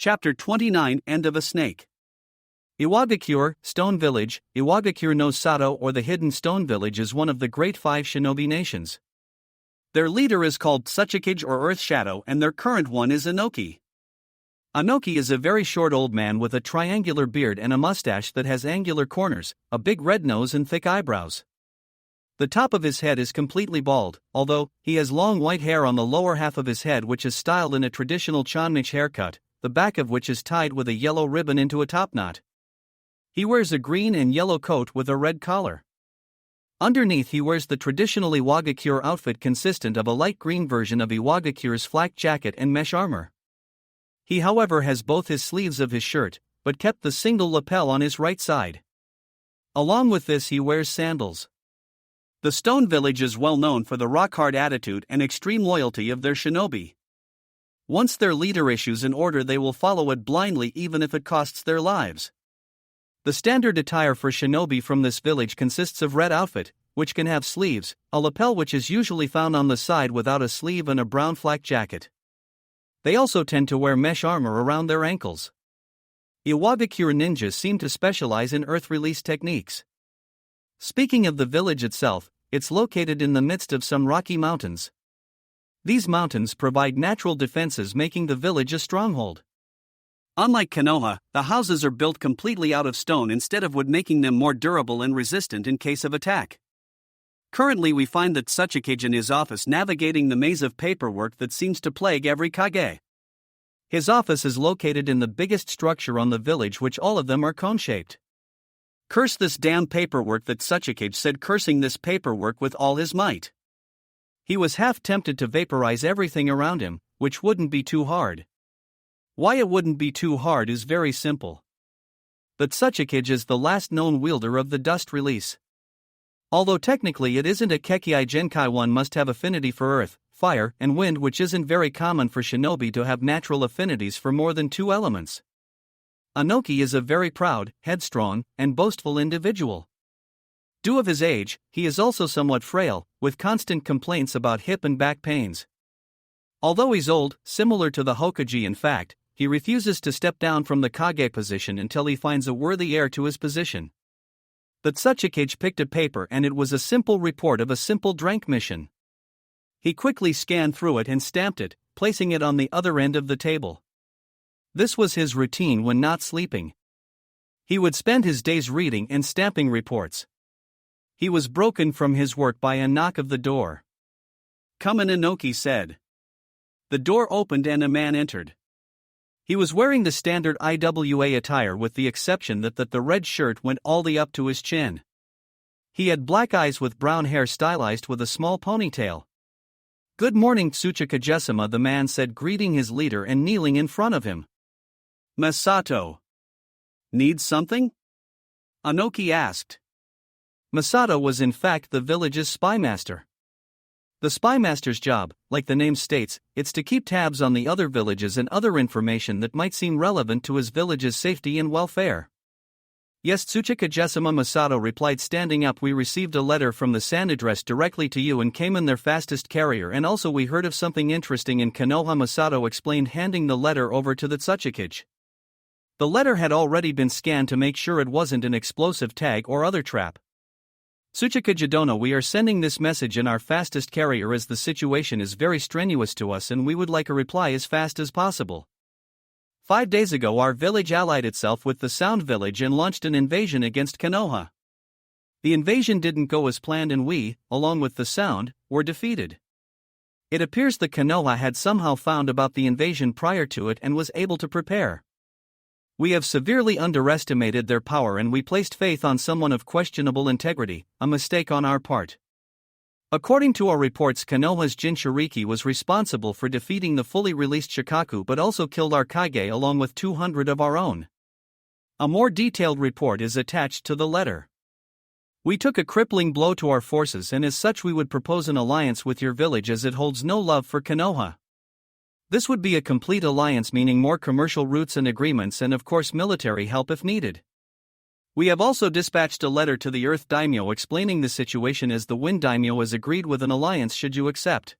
Chapter 29 End of a Snake. Iwagakure, Stone Village. Iwagakure no Sato, or the Hidden Stone Village, is one of the great 5 shinobi nations. Their leader is called Tsuchikage or Earth Shadow, and their current one is Inoki. Inoki is a very short old man with a triangular beard and a mustache that has angular corners, a big red nose and thick eyebrows. The top of his head is completely bald, although he has long white hair on the lower half of his head, which is styled in a traditional chanmichi haircut, the back of which is tied with a yellow ribbon into a topknot. He wears a green and yellow coat with a red collar. Underneath he wears the traditional Iwagakure outfit, consistent of a light green version of Iwagakure's flak jacket and mesh armor. He however has both his sleeves of his shirt, but kept the single lapel on his right side. Along with this he wears sandals. The Stone Village is well known for the rock-hard attitude and extreme loyalty of their shinobi. Once their leader issues an order, they will follow it blindly even if it costs their lives. The standard attire for shinobi from this village consists of red outfit, which can have sleeves, a lapel which is usually found on the side without a sleeve, and a brown flak jacket. They also tend to wear mesh armor around their ankles. Iwagakure ninjas seem to specialize in earth release techniques. Speaking of the village itself, it's located in the midst of some rocky mountains. These mountains provide natural defenses, making the village a stronghold. Unlike Konoha, the houses are built completely out of stone instead of wood, making them more durable and resistant in case of attack. Currently we find that Tsuchikage in his office navigating the maze of paperwork that seems to plague every kage. His office is located in the biggest structure on the village, which all of them are cone-shaped. "Curse this damn paperwork," that Tsuchikage said, cursing this paperwork with all his might. He was half tempted to vaporize everything around him, which wouldn't be too hard. Why it wouldn't be too hard is very simple. But Tsuchikage is the last known wielder of the dust release. Although technically it isn't a Kekkai Genkai, one must have affinity for earth, fire, and wind, which isn't very common for shinobi to have natural affinities for more than 2 elements. Inoki is a very proud, headstrong, and boastful individual. Due of his age, he is also somewhat frail, with constant complaints about hip and back pains. Although he's old, similar to the Hokage in fact, he refuses to step down from the Kage position until he finds a worthy heir to his position. But Tsuchikage picked a paper, and it was a simple report of a simple drank mission. He quickly scanned through it and stamped it, placing it on the other end of the table. This was his routine when not sleeping. He would spend his days reading and stamping reports. He was broken from his work by a knock of the door. "Come in," Inoki said. The door opened and a man entered. He was wearing the standard IWA attire, with the exception that the red shirt went all the up to his chin. He had black eyes with brown hair stylized with a small ponytail. "Good morning, Tsuchikage-sama," the man said, greeting his leader and kneeling in front of him. "Masato. Needs something?" Inoki asked. Masato was in fact the village's spymaster. The spymaster's job, like the name states, it's to keep tabs on the other villages and other information that might seem relevant to his village's safety and welfare. "Yes, Tsuchikage-sama," Masato replied, standing up. "We received a letter from the San addressed directly to you and came in their fastest carrier, and also we heard of something interesting in Konoha," Masato explained, handing the letter over to the Tsuchikage. The letter had already been scanned to make sure it wasn't an explosive tag or other trap. "Tsuchikage-dono, we are sending this message in our fastest carrier as the situation is very strenuous to us and we would like a reply as fast as possible. 5 days ago our village allied itself with the Sound Village and launched an invasion against Konoha. The invasion didn't go as planned and we, along with the Sound, were defeated. It appears that Konoha had somehow found about the invasion prior to it and was able to prepare. We have severely underestimated their power and we placed faith on someone of questionable integrity, a mistake on our part. According to our reports, Konoha's Jinchuriki was responsible for defeating the fully released Shikaku but also killed our Kage along with 200 of our own. A more detailed report is attached to the letter. We took a crippling blow to our forces and as such we would propose an alliance with your village as it holds no love for Konoha. This would be a complete alliance, meaning more commercial routes and agreements and of course military help if needed. We have also dispatched a letter to the Earth Daimyo explaining the situation as the Wind Daimyo has agreed with an alliance should you accept.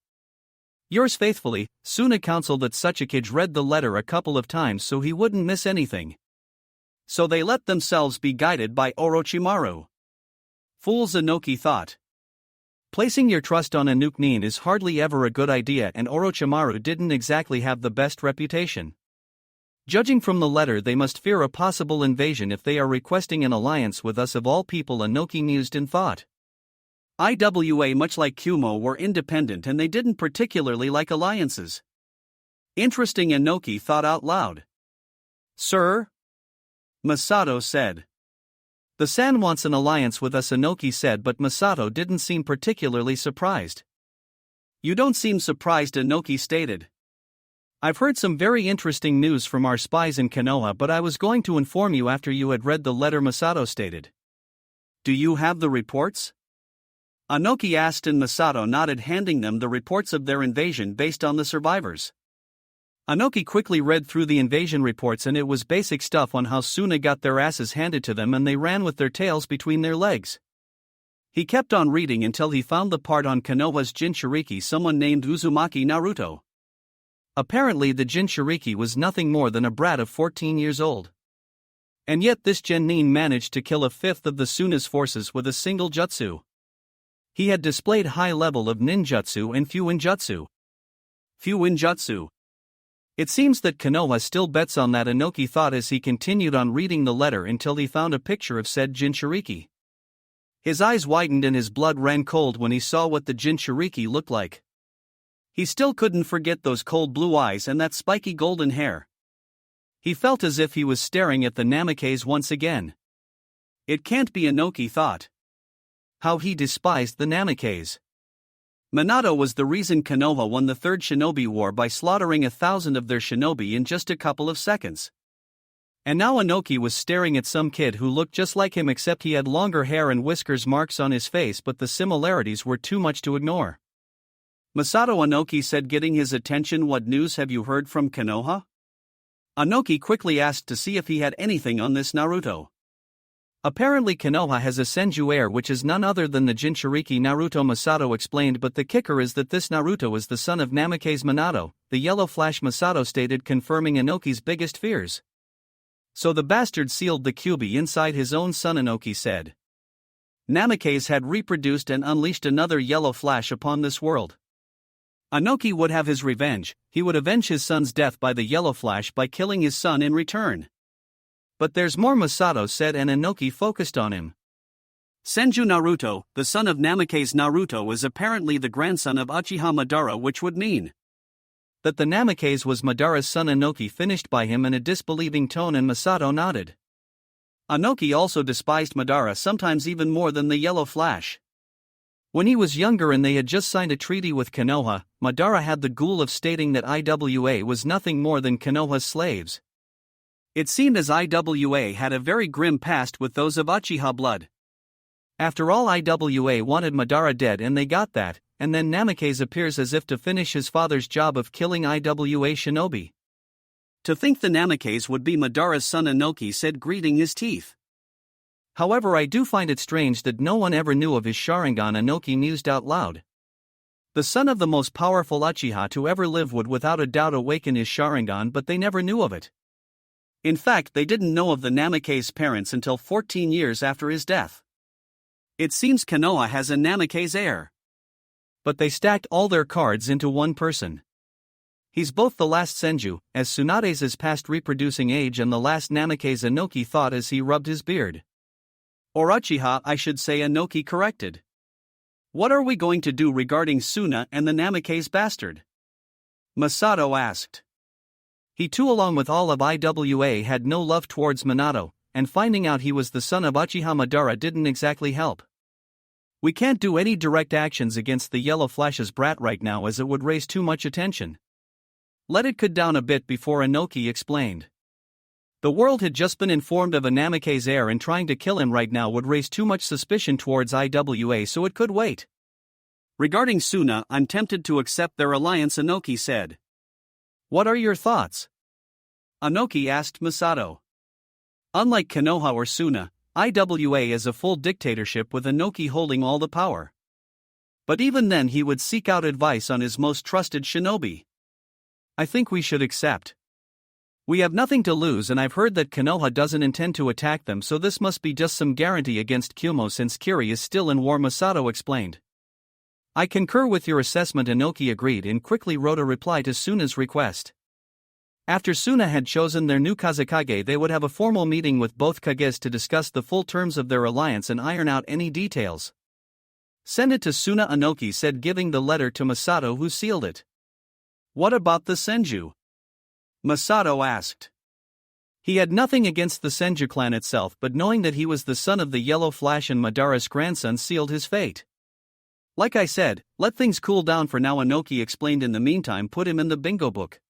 Yours faithfully, Suna counseled that Sachikage read the letter a couple of times so he wouldn't miss anything. So they let themselves be guided by Orochimaru. Fools, Inoki thought. Placing your trust on a Nuke-nin is hardly ever a good idea, and Orochimaru didn't exactly have the best reputation. Judging from the letter, they must fear a possible invasion if they are requesting an alliance with us. Of all people, Inoki mused in thought. IWA, much like Kumo, were independent and they didn't particularly like alliances. Interesting, Inoki thought out loud. Sir? Masato said. The San wants an alliance with us, Inoki said, but Masato didn't seem particularly surprised. You don't seem surprised, Inoki stated. I've heard some very interesting news from our spies in Konoha, but I was going to inform you after you had read the letter, Masato stated. Do you have the reports? Inoki asked, and Masato nodded, handing them the reports of their invasion based on the survivors. Inoki quickly read through the invasion reports, and it was basic stuff on how Suna got their asses handed to them and they ran with their tails between their legs. He kept on reading until he found the part on Konoha's Jinchuriki, someone named Uzumaki Naruto. Apparently the Jinchuriki was nothing more than a brat of 14 years old. And yet this genin managed to kill a fifth of the Suna's forces with a single jutsu. He had displayed high level of ninjutsu and fuinjutsu. Fuinjutsu. It seems that Konoha still bets on that, Inoki thought as he continued on reading the letter until he found a picture of said Jinchuriki. His eyes widened and his blood ran cold when he saw what the Jinchuriki looked like. He still couldn't forget those cold blue eyes and that spiky golden hair. He felt as if he was staring at the Namikaze once again. It can't be, Inoki thought. How he despised the Namikaze. Minato was the reason Konoha won the Third Shinobi War by slaughtering 1,000 of their shinobi in just a couple of seconds. And now Inoki was staring at some kid who looked just like him, except he had longer hair and whiskers marks on his face, but the similarities were too much to ignore. Masato, Inoki said, getting his attention. What news have you heard from Konoha? Inoki quickly asked to see if he had anything on this Naruto. Apparently Konoha has a Senju heir, which is none other than the Jinchuriki Naruto, Masato explained, but the kicker is that this Naruto is the son of Namikaze Minato, the Yellow Flash, Masato stated, confirming Inoki's biggest fears. So the bastard sealed the Kyuubi inside his own son, Inoki said. Namikaze had reproduced and unleashed another Yellow Flash upon this world. Inoki would have his revenge. He would avenge his son's death by the Yellow Flash by killing his son in return. But there's more, Masato said, and Inoki focused on him. Senju Naruto, the son of Namikaze Naruto, is apparently the grandson of Uchiha Madara, which would mean that the Namikaze was Madara's son. Inoki finished by him in a disbelieving tone, and Masato nodded. Inoki also despised Madara, sometimes even more than the Yellow Flash. When he was younger and they had just signed a treaty with Konoha, Madara had the ghoul of stating that IWA was nothing more than Konoha's slaves. It seemed as IWA had a very grim past with those of Uchiha blood. After all, IWA wanted Madara dead and they got that, and then Namikaze appears as if to finish his father's job of killing IWA shinobi. To think the Namikaze would be Madara's son, Inoki said, gritting his teeth. However, I do find it strange that no one ever knew of his Sharingan, Inoki mused out loud. The son of the most powerful Uchiha to ever live would without a doubt awaken his Sharingan, but they never knew of it. In fact, they didn't know of the Namikaze's parents until 14 years after his death. It seems Konoha has a Namikaze heir. But they stacked all their cards into one person. He's both the last Senju, as Tsunade's is past reproducing age, and the last Namikaze, Inoki thought as he rubbed his beard. Or Uchiha, I should say, Inoki corrected. What are we going to do regarding Suna and the Namikaze bastard? Masato asked. He too, along with all of IWA, had no love towards Minato, and finding out he was the son of Uchiha Madara didn't exactly help. We can't do any direct actions against the Yellow Flash's brat right now, as it would raise too much attention. Let it cool down a bit before, Inoki explained. The world had just been informed of a Namikaze heir, and trying to kill him right now would raise too much suspicion towards IWA, so it could wait. Regarding Suna, I'm tempted to accept their alliance, Inoki said. What are your thoughts? Inoki asked Masato. Unlike Konoha or Suna, IWA is a full dictatorship with Inoki holding all the power. But even then he would seek out advice on his most trusted shinobi. I think we should accept. We have nothing to lose, and I've heard that Konoha doesn't intend to attack them, so this must be just some guarantee against Kyumo since Kiri is still in war, Masato explained. I concur with your assessment, Inoki agreed and quickly wrote a reply to Suna's request. After Suna had chosen their new Kazekage, they would have a formal meeting with both Kages to discuss the full terms of their alliance and iron out any details. Send it to Suna, Inoki said, giving the letter to Masato, who sealed it. What about the Senju? Masato asked. He had nothing against the Senju clan itself, but knowing that he was the son of the Yellow Flash and Madara's grandson sealed his fate. Like I said, let things cool down for now, Inoki explained. In the meantime, put him in the bingo book.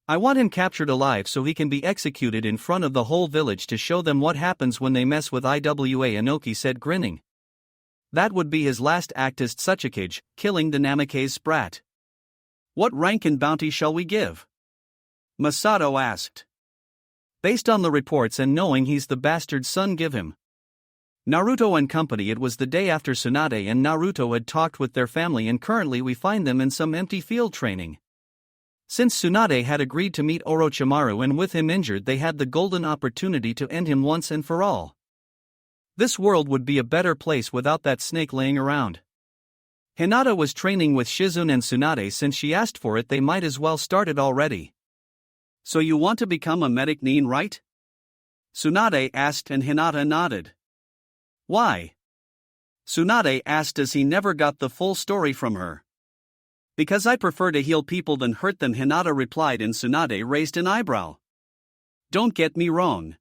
I want him captured alive so he can be executed in front of the whole village to show them what happens when they mess with IWA, Inoki said, grinning. That would be his last act as Tsuchikage, killing the Namikaze sprat. What rank and bounty shall we give? Masato asked. Based on the reports and knowing he's the bastard's son, give him Naruto and company. It was the day after Tsunade and Naruto had talked with their family, and currently we find them in some empty field training. Since Tsunade had agreed to meet Orochimaru, and with him injured, they had the golden opportunity to end him once and for all. This world would be a better place without that snake laying around. Hinata was training with Shizune and Tsunade. Since she asked for it, they might as well start it already. So you want to become a medic nin, right? Tsunade asked, and Hinata nodded. Why? Tsunade asked as he never got the full story from her. Because I prefer to heal people than hurt them, Hinata replied, and Tsunade raised an eyebrow. Don't get me wrong.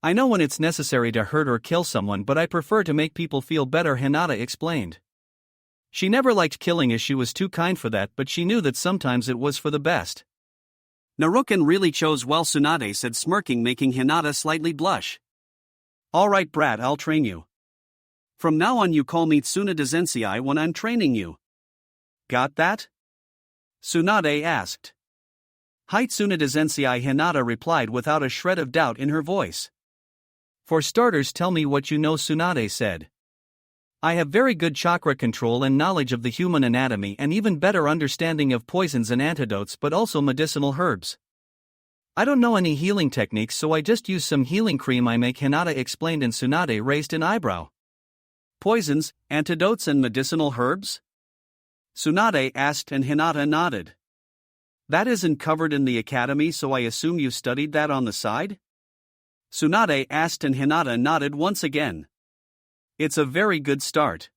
I know when it's necessary to hurt or kill someone, but I prefer to make people feel better, Hinata explained. She never liked killing as she was too kind for that, but she knew that sometimes it was for the best. Naruken really chose well, Tsunade said, smirking, making Hinata slightly blush. Alright brat, I'll train you. From now on you call me Tsunade Zensei when I'm training you. Got that? Tsunade asked. Hi Tsunade Zensei, Hinata replied without a shred of doubt in her voice. For starters, tell me what you know, Tsunade said. I have very good chakra control and knowledge of the human anatomy, and even better understanding of poisons and antidotes, but also medicinal herbs. I don't know any healing techniques, so I just use some healing cream I make, Hinata explained, and Tsunade raised an eyebrow. Poisons, antidotes and medicinal herbs? Tsunade asked, and Hinata nodded. That isn't covered in the academy, so I assume you studied that on the side? Tsunade asked, and Hinata nodded once again. It's a very good start.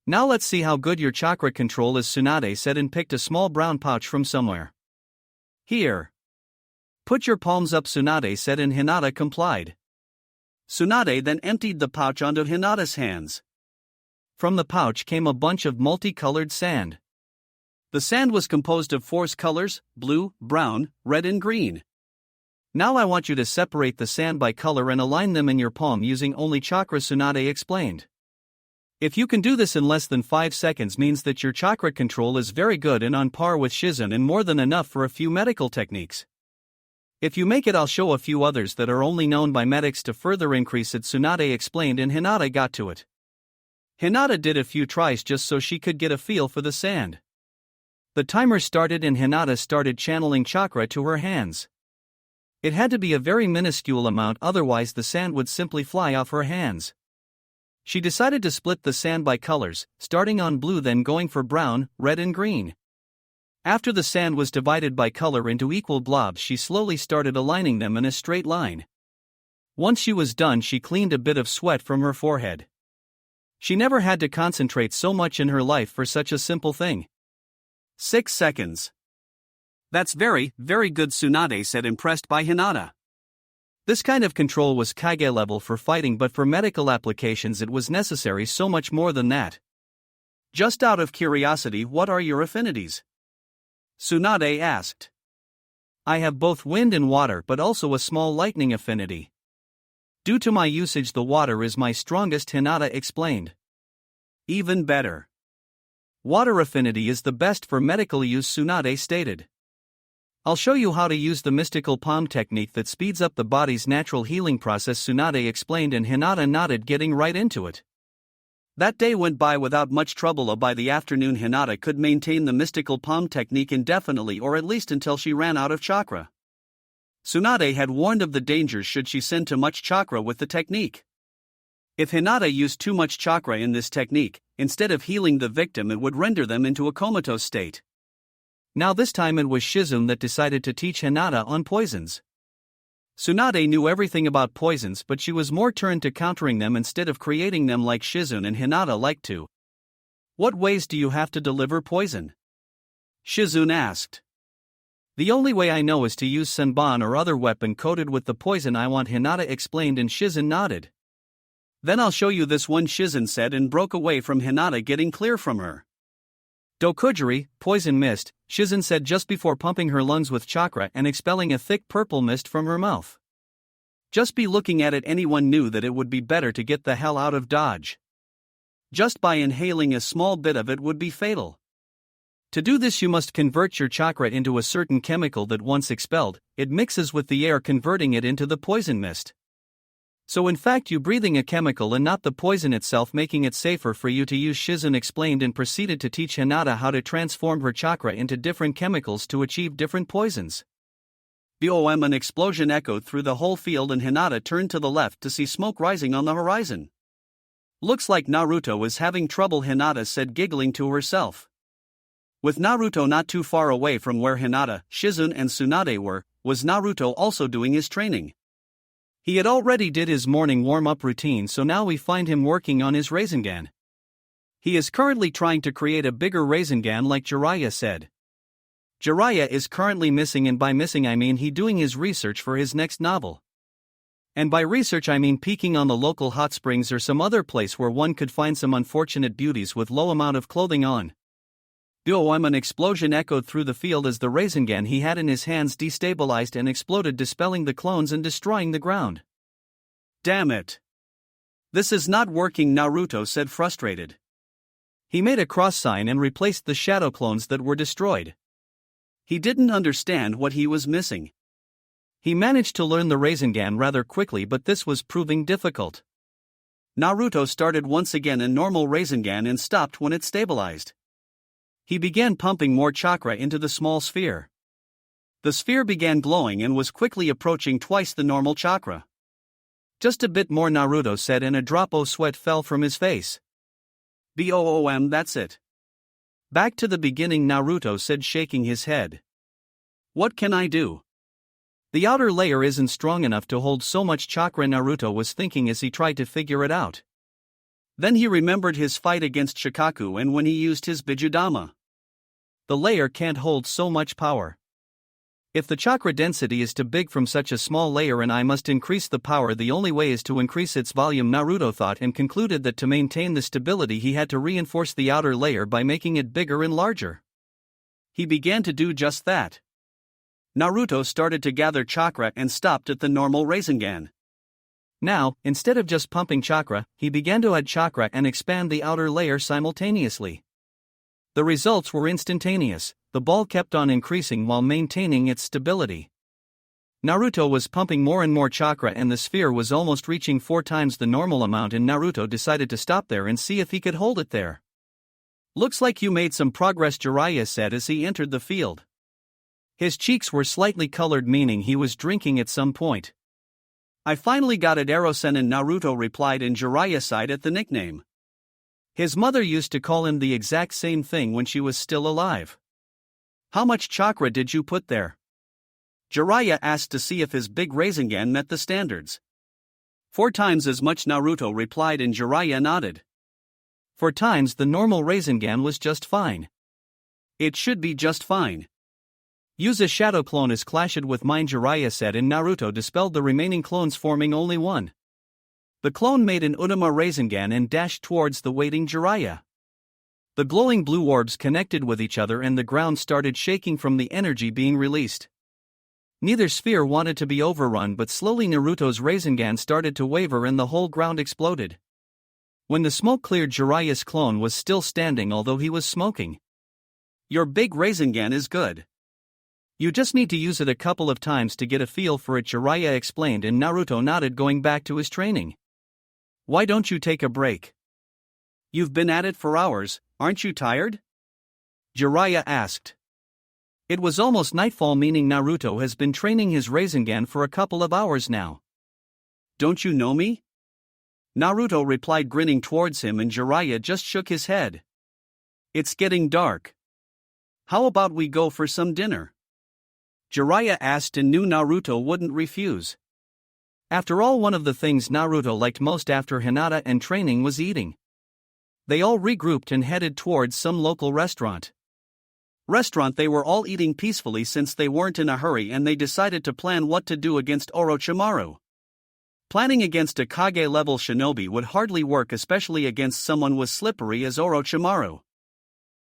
Now let's see how good your chakra control is, Tsunade said, and picked a small brown pouch from somewhere. Here. Put your palms up, Tsunade said, and Hinata complied. Tsunade then emptied the pouch onto Hinata's hands. From the pouch came a bunch of multicolored sand. The sand was composed of 4 colors: blue, brown, red and green. Now I want you to separate the sand by color and align them in your palm using only chakra, Tsunade explained. If you can do this in less than 5 seconds, means that your chakra control is very good and on par with Shizune, and more than enough for a few medical techniques. If you make it, I'll show a few others that are only known by medics to further increase it, Tsunade explained, and Hinata got to it. Hinata did a few tries just so she could get a feel for the sand. The timer started and Hinata started channeling chakra to her hands. It had to be a very minuscule amount, otherwise the sand would simply fly off her hands. She decided to split the sand by colors, starting on blue, then going for brown, red and green. After the sand was divided by color into equal blobs, she slowly started aligning them in a straight line. Once she was done, she cleaned a bit of sweat from her forehead. She never had to concentrate so much in her life for such a simple thing. 6 seconds. That's very, very good, Tsunade said, impressed by Hinata. This kind of control was Kage level for fighting, but for medical applications it was necessary so much more than that. Just out of curiosity, what are your affinities? Tsunade asked. I have both wind and water, but also a small lightning affinity. Due to my usage, the water is my strongest, Hinata explained. Even better. Water affinity is the best for medical use, Tsunade stated. I'll show you how to use the mystical palm technique that speeds up the body's natural healing process, Tsunade explained, and Hinata nodded, getting right into it. That day went by without much trouble. By the afternoon, Hinata could maintain the mystical palm technique indefinitely, or at least until she ran out of chakra. Tsunade had warned of the dangers should she send too much chakra with the technique. If Hinata used too much chakra in this technique, instead of healing the victim, it would render them into a comatose state. Now this time it was Shizune that decided to teach Hinata on poisons. Tsunade knew everything about poisons, but she was more turned to countering them instead of creating them like Shizune and Hinata liked to. What ways do you have to deliver poison? Shizune asked. The only way I know is to use senbon or other weapon coated with the poison I want, Hinata explained, and Shizune nodded. Then I'll show you this one, Shizune said, and broke away from Hinata, getting clear from her. Dokujiri, poison mist, Shizune said just before pumping her lungs with chakra and expelling a thick purple mist from her mouth. Just by looking at it, anyone knew that it would be better to get the hell out of Dodge. Just by inhaling a small bit of it would be fatal. To do this, you must convert your chakra into a certain chemical that once expelled, it mixes with the air, converting it into the poison mist. So in fact you breathing a chemical and not the poison itself, making it safer for you to use, Shizune explained, and proceeded to teach Hinata how to transform her chakra into different chemicals to achieve different poisons. Boom! An explosion echoed through the whole field and Hinata turned to the left to see smoke rising on the horizon. Looks like Naruto is having trouble, Hinata said, giggling to herself. With Naruto not too far away from where Hinata, Shizune and Tsunade were, was Naruto also doing his training. He had already did his morning warm-up routine, so now we find him working on his Rasengan. He is currently trying to create a bigger Rasengan like Jiraiya said. Jiraiya is currently missing, and by missing I mean he doing his research for his next novel. And by research I mean peeking on the local hot springs or some other place where one could find some unfortunate beauties with low amount of clothing on. Boom! An explosion echoed through the field as the Rasengan he had in his hands destabilized and exploded, dispelling the clones and destroying the ground. Damn it! This is not working, Naruto said, frustrated. He made a cross sign and replaced the shadow clones that were destroyed. He didn't understand what he was missing. He managed to learn the Rasengan rather quickly, but this was proving difficult. Naruto started once again in normal Rasengan and stopped when it stabilized. He began pumping more chakra into the small sphere. The sphere began glowing and was quickly approaching twice the normal chakra. Just a bit more, Naruto said, and a drop of sweat fell from his face. Boom! That's it. Back to the beginning, Naruto said, shaking his head. What can I do? The outer layer isn't strong enough to hold so much chakra, Naruto was thinking as he tried to figure it out. Then he remembered his fight against Shikaku and when he used his Bijudama. The layer can't hold so much power. If the chakra density is too big from such a small layer and I must increase the power, the only way is to increase its volume, Naruto thought, and concluded that to maintain the stability he had to reinforce the outer layer by making it bigger and larger. He began to do just that. Naruto started to gather chakra and stopped at the normal Rasengan. Now, instead of just pumping chakra, he began to add chakra and expand the outer layer simultaneously. The results were instantaneous. The ball kept on increasing while maintaining its stability. Naruto was pumping more and more chakra and the sphere was almost reaching 4 times the normal amount, and Naruto decided to stop there and see if he could hold it there. Looks like you made some progress, Jiraiya said as he entered the field. His cheeks were slightly colored, meaning he was drinking at some point. I finally got it, Erosen, Naruto replied, and Jiraiya sighed at the nickname. His mother used to call him the exact same thing when she was still alive. How much chakra did you put there? Jiraiya asked to see if his big Rasengan met the standards. 4 times as much, Naruto replied, and Jiraiya nodded. 4 times the normal Rasengan was just fine. It should be just fine. Use a shadow clone as clashed with mine, Jiraiya said, and Naruto dispelled the remaining clones, forming only one. The clone made an Unama Rasengan and dashed towards the waiting Jiraiya. The glowing blue orbs connected with each other and the ground started shaking from the energy being released. Neither sphere wanted to be overrun, but slowly Naruto's Rasengan started to waver and the whole ground exploded. When the smoke cleared, Jiraiya's clone was still standing although he was smoking. Your big Rasengan is good. You just need to use it a couple of times to get a feel for it, Jiraiya explained, and Naruto nodded, going back to his training. Why don't you take a break? You've been at it for hours, aren't you tired? Jiraiya asked. It was almost nightfall, meaning Naruto has been training his Rasengan for a couple of hours now. Don't you know me? Naruto replied, grinning towards him, and Jiraiya just shook his head. It's getting dark. How about we go for some dinner? Jiraiya asked and knew Naruto wouldn't refuse. After all, one of the things Naruto liked most after Hinata and training was eating. They all regrouped and headed towards some local restaurant. They were all eating peacefully since they weren't in a hurry, and they decided to plan what to do against Orochimaru. Planning against a Kage-level shinobi would hardly work, especially against someone as slippery as Orochimaru.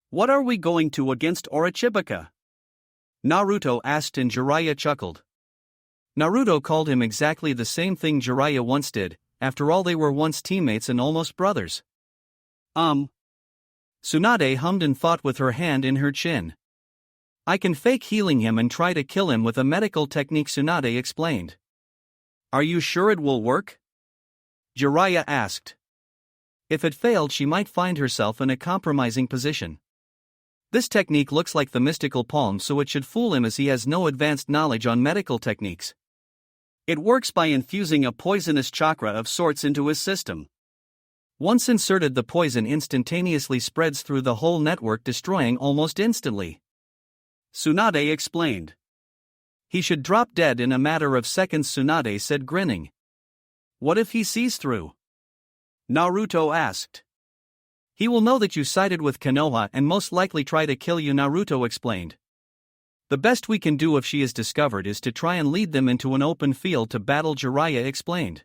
What are we going to against Orochimaru? Naruto asked, and Jiraiya chuckled. Naruto called him exactly the same thing Jiraiya once did. After all, they were once teammates and almost brothers. Tsunade hummed and thought with her hand in her chin. I can fake healing him and try to kill him with a medical technique, Tsunade explained. Are you sure it will work? Jiraiya asked. If it failed, she might find herself in a compromising position. This technique looks like the mystical palm, so it should fool him as he has no advanced knowledge on medical techniques. It works by infusing a poisonous chakra of sorts into his system. Once inserted, the poison instantaneously spreads through the whole network, destroying almost instantly. Tsunade explained. He should drop dead in a matter of seconds, Tsunade said, grinning. What if he sees through? Naruto asked. He will know that you sided with Konoha and most likely try to kill you, Naruto explained. The best we can do if she is discovered is to try and lead them into an open field to battle, Jiraiya explained.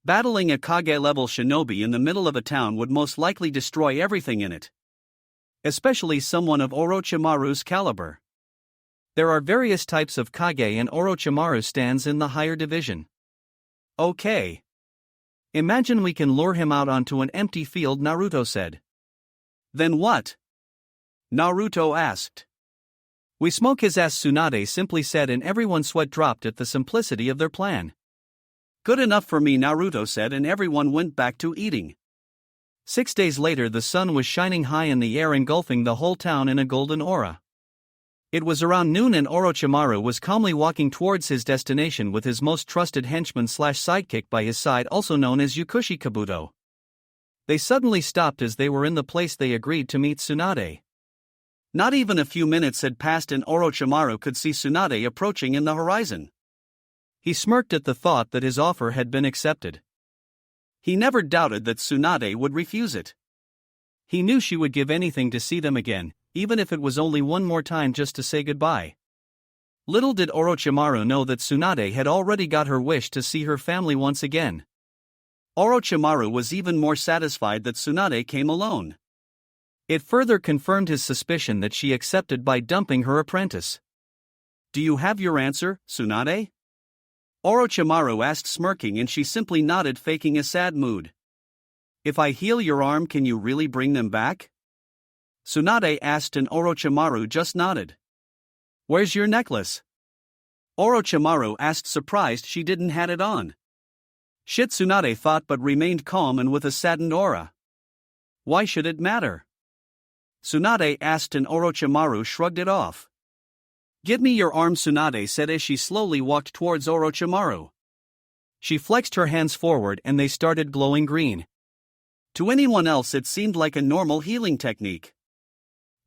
Battling a Kage-level shinobi in the middle of a town would most likely destroy everything in it. Especially someone of Orochimaru's caliber. There are various types of Kage, and Orochimaru stands in the higher division. Okay. Imagine we can lure him out onto an empty field, Naruto said. Then what? Naruto asked. We smoke his ass, Tsunade simply said, and everyone's sweat dropped at the simplicity of their plan. Good enough for me, Naruto said, and everyone went back to eating. 6 days later, the sun was shining high in the air, engulfing the whole town in a golden aura. It was around noon, and Orochimaru was calmly walking towards his destination with his most trusted henchman/sidekick by his side, also known as Yukushi Kabuto. They suddenly stopped as they were in the place they agreed to meet Tsunade. Not even a few minutes had passed, and Orochimaru could see Tsunade approaching in the horizon. He smirked at the thought that his offer had been accepted. He never doubted that Tsunade would refuse it. He knew she would give anything to see them again, even if it was only one more time just to say goodbye. Little did Orochimaru know that Tsunade had already got her wish to see her family once again. Orochimaru was even more satisfied that Tsunade came alone. It further confirmed his suspicion that she accepted by dumping her apprentice. Do you have your answer, Tsunade? Orochimaru asked, smirking, and she simply nodded, faking a sad mood. If I heal your arm, can you really bring them back? Tsunade asked, and Orochimaru just nodded. Where's your necklace? Orochimaru asked, surprised she didn't have it on. Shit, Tsunade thought, but remained calm and with a saddened aura. Why should it matter? Tsunade asked, and Orochimaru shrugged it off. Give me your arm, Tsunade said as she slowly walked towards Orochimaru. She flexed her hands forward and they started glowing green. To anyone else it seemed like a normal healing technique.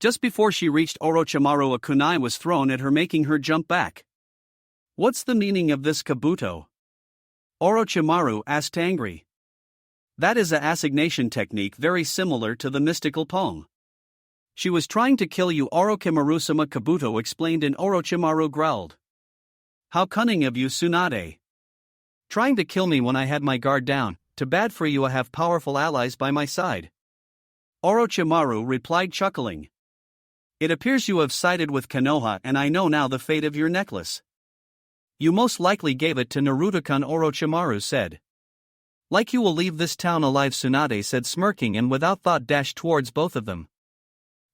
Just before she reached Orochimaru, a kunai was thrown at her, making her jump back. What's the meaning of this, Kabuto? Orochimaru asked, angry. That is a assignation technique very similar to the mystical palm. She was trying to kill you, Orochimaru-sama, Kabuto explained, and Orochimaru growled. How cunning of you, Tsunade. Trying to kill me when I had my guard down. Too bad for you, I have powerful allies by my side. Orochimaru replied, chuckling. It appears you have sided with Konoha, and I know now the fate of your necklace. You most likely gave it to Naruto-kun, Orochimaru said. Like you will leave this town alive, Tsunade said, smirking, and without thought dashed towards both of them.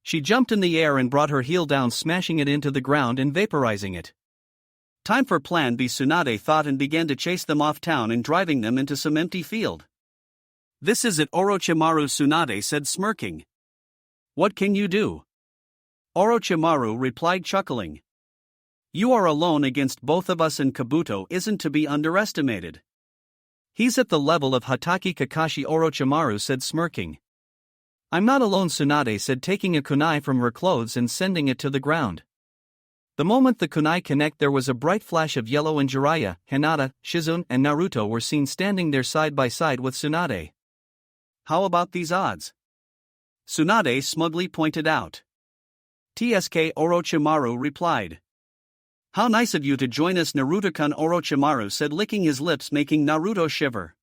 She jumped in the air and brought her heel down, smashing it into the ground and vaporizing it. Time for Plan B, Tsunade thought, and began to chase them off town and driving them into some empty field. This is it, Orochimaru, Tsunade said, smirking. What can you do? Orochimaru replied, chuckling. You are alone against both of us, and Kabuto isn't to be underestimated. He's at the level of Hatake Kakashi, Orochimaru said, smirking. I'm not alone, Tsunade said, taking a kunai from her clothes and sending it to the ground. The moment the kunai connect, there was a bright flash of yellow, and Jiraiya, Hinata, Shizune, and Naruto were seen standing there side by side with Tsunade. How about these odds? Tsunade smugly pointed out. TSK, Orochimaru replied. How nice of you to join us, Naruto-kun, Orochimaru said, licking his lips, making Naruto shiver.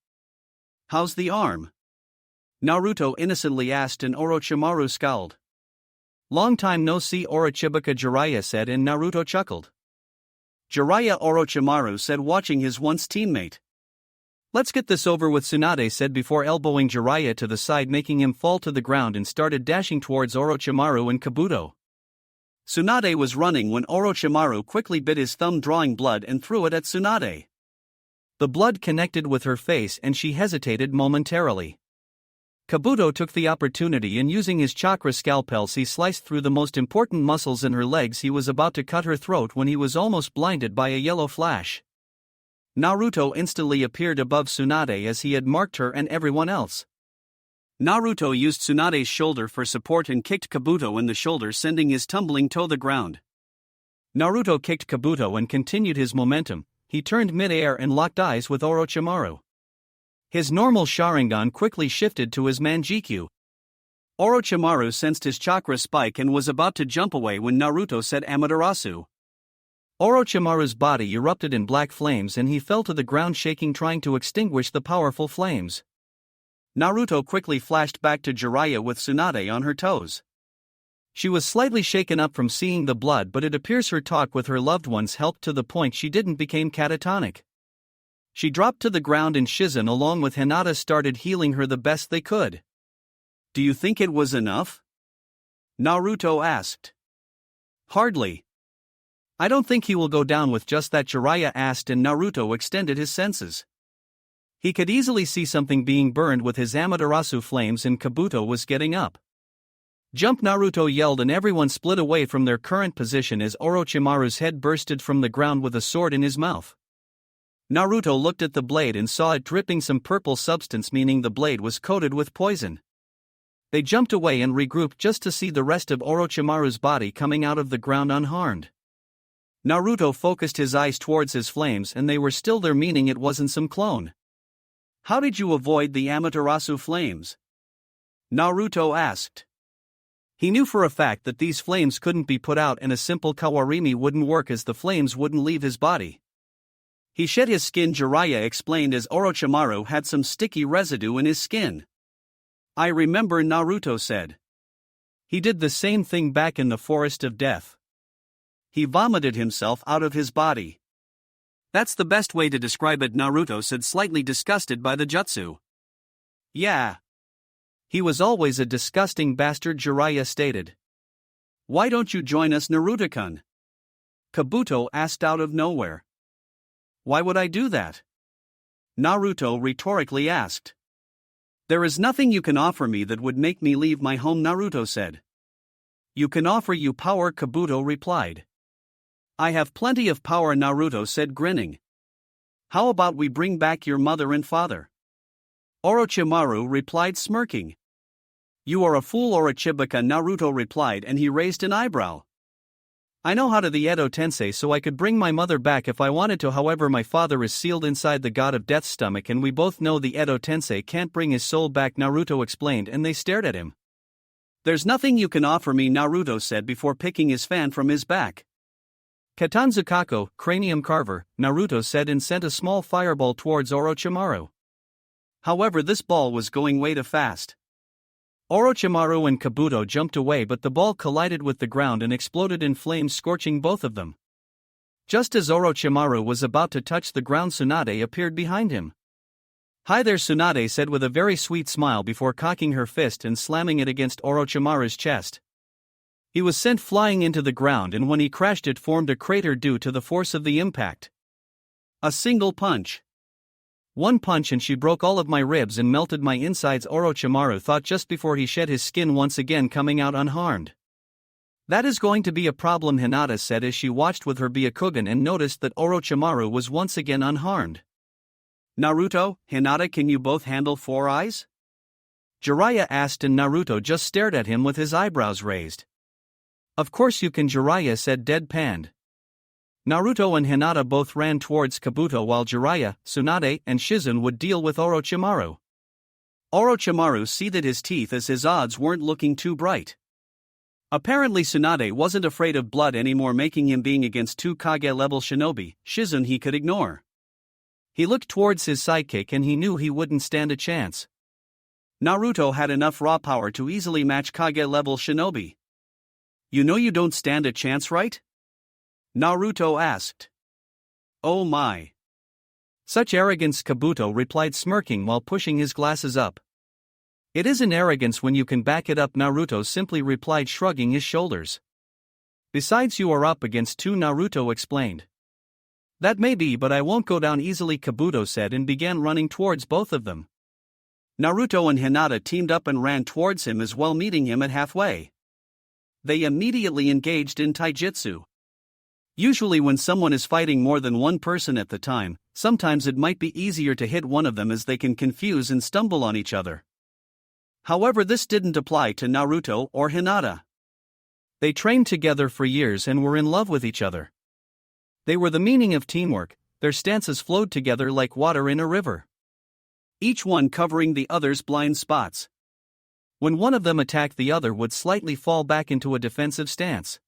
How's the arm? Naruto innocently asked, and Orochimaru scowled. Long time no see, Orochibuka, Jiraiya said, and Naruto chuckled. Jiraiya, Orochimaru said, watching his once teammate. Let's get this over with, Tsunade said before elbowing Jiraiya to the side, making him fall to the ground, and started dashing towards Orochimaru and Kabuto. Tsunade was running when Orochimaru quickly bit his thumb, drawing blood, and threw it at Tsunade. The blood connected with her face and she hesitated momentarily. Kabuto took the opportunity, and using his chakra scalpel, he sliced through the most important muscles in her legs. He was about to cut her throat when he was almost blinded by a yellow flash. Naruto instantly appeared above Tsunade as he had marked her and everyone else. Naruto used Tsunade's shoulder for support and kicked Kabuto in the shoulder, sending his tumbling to the ground. Naruto kicked Kabuto and continued his momentum. He turned mid-air and locked eyes with Orochimaru. His normal Sharingan quickly shifted to his Manjikyu. Orochimaru sensed his chakra spike and was about to jump away when Naruto said Amaterasu. Orochimaru's body erupted in black flames and he fell to the ground shaking, trying to extinguish the powerful flames. Naruto quickly flashed back to Jiraiya with Tsunade on her toes. She was slightly shaken up from seeing the blood, but it appears her talk with her loved ones helped to the point she didn't become catatonic. She dropped to the ground and Shizune along with Hinata started healing her the best they could. Do you think it was enough? Naruto asked. Hardly. I don't think he will go down with just that, Jiraiya asked, and Naruto extended his senses. He could easily see something being burned with his Amaterasu flames, and Kabuto was getting up. Jump, Naruto yelled, and everyone split away from their current position as Orochimaru's head bursted from the ground with a sword in his mouth. Naruto looked at the blade and saw it dripping some purple substance, meaning the blade was coated with poison. They jumped away and regrouped just to see the rest of Orochimaru's body coming out of the ground unharmed. Naruto focused his eyes towards his flames and they were still there, meaning it wasn't some clone. How did you avoid the Amaterasu flames? Naruto asked. He knew for a fact that these flames couldn't be put out and a simple kawarimi wouldn't work as the flames wouldn't leave his body. He shed his skin, Jiraiya explained as Orochimaru had some sticky residue in his skin. I remember, Naruto said. He did the same thing back in the Forest of Death. He vomited himself out of his body. That's the best way to describe it, Naruto said, slightly disgusted by the jutsu. Yeah. He was always a disgusting bastard, Jiraiya stated. Why don't you join us, Naruto-kun? Kabuto asked out of nowhere. Why would I do that? Naruto rhetorically asked. There is nothing you can offer me that would make me leave my home, Naruto said. You can offer you power, Kabuto replied. I have plenty of power, Naruto said, grinning. How about we bring back your mother and father? Orochimaru replied, smirking. You are a fool, Orochibuka, Naruto replied, and he raised an eyebrow. I know how to the Edo Tensei, so I could bring my mother back if I wanted to. However, my father is sealed inside the God of Death's stomach and we both know the Edo Tensei can't bring his soul back, Naruto explained, and they stared at him. There's nothing you can offer me, Naruto said before picking his fan from his back. Katanzukako, cranium carver, Naruto said and sent a small fireball towards Orochimaru. However, this ball was going way too fast. Orochimaru and Kabuto jumped away, but the ball collided with the ground and exploded in flames, scorching both of them. Just as Orochimaru was about to touch the ground, Tsunade appeared behind him. Hi there, Tsunade said with a very sweet smile before cocking her fist and slamming it against Orochimaru's chest. He was sent flying into the ground, and when he crashed it formed a crater due to the force of the impact. A single punch. One punch and she broke all of my ribs and melted my insides, Orochimaru thought just before he shed his skin, once again coming out unharmed. That is going to be a problem, Hinata said as she watched with her Byakugan and noticed that Orochimaru was once again unharmed. Naruto, Hinata, can you both handle four eyes? Jiraiya asked and Naruto just stared at him with his eyebrows raised. Of course you can, Jiraiya said deadpanned. Naruto and Hinata both ran towards Kabuto while Jiraiya, Tsunade, and Shizune would deal with Orochimaru. Orochimaru seethed his teeth as his odds weren't looking too bright. Apparently Tsunade wasn't afraid of blood anymore, making him being against two Kage-level shinobi. Shizune he could ignore. He looked towards his sidekick and he knew he wouldn't stand a chance. Naruto had enough raw power to easily match Kage-level shinobi. You know you don't stand a chance, right? Naruto asked. Oh my. Such arrogance, Kabuto replied, smirking while pushing his glasses up. It isn't arrogance when you can back it up, Naruto simply replied, shrugging his shoulders. Besides, you are up against two, Naruto explained. That may be, but I won't go down easily, Kabuto said and began running towards both of them. Naruto and Hinata teamed up and ran towards him as well, meeting him at halfway. They immediately engaged in taijutsu. Usually when someone is fighting more than one person at the time, sometimes it might be easier to hit one of them as they can confuse and stumble on each other. However, this didn't apply to Naruto or Hinata. They trained together for years and were in love with each other. They were the meaning of teamwork, their stances flowed together like water in a river. Each one covering the other's blind spots. When one of them attacked, the other would slightly fall back into a defensive stance.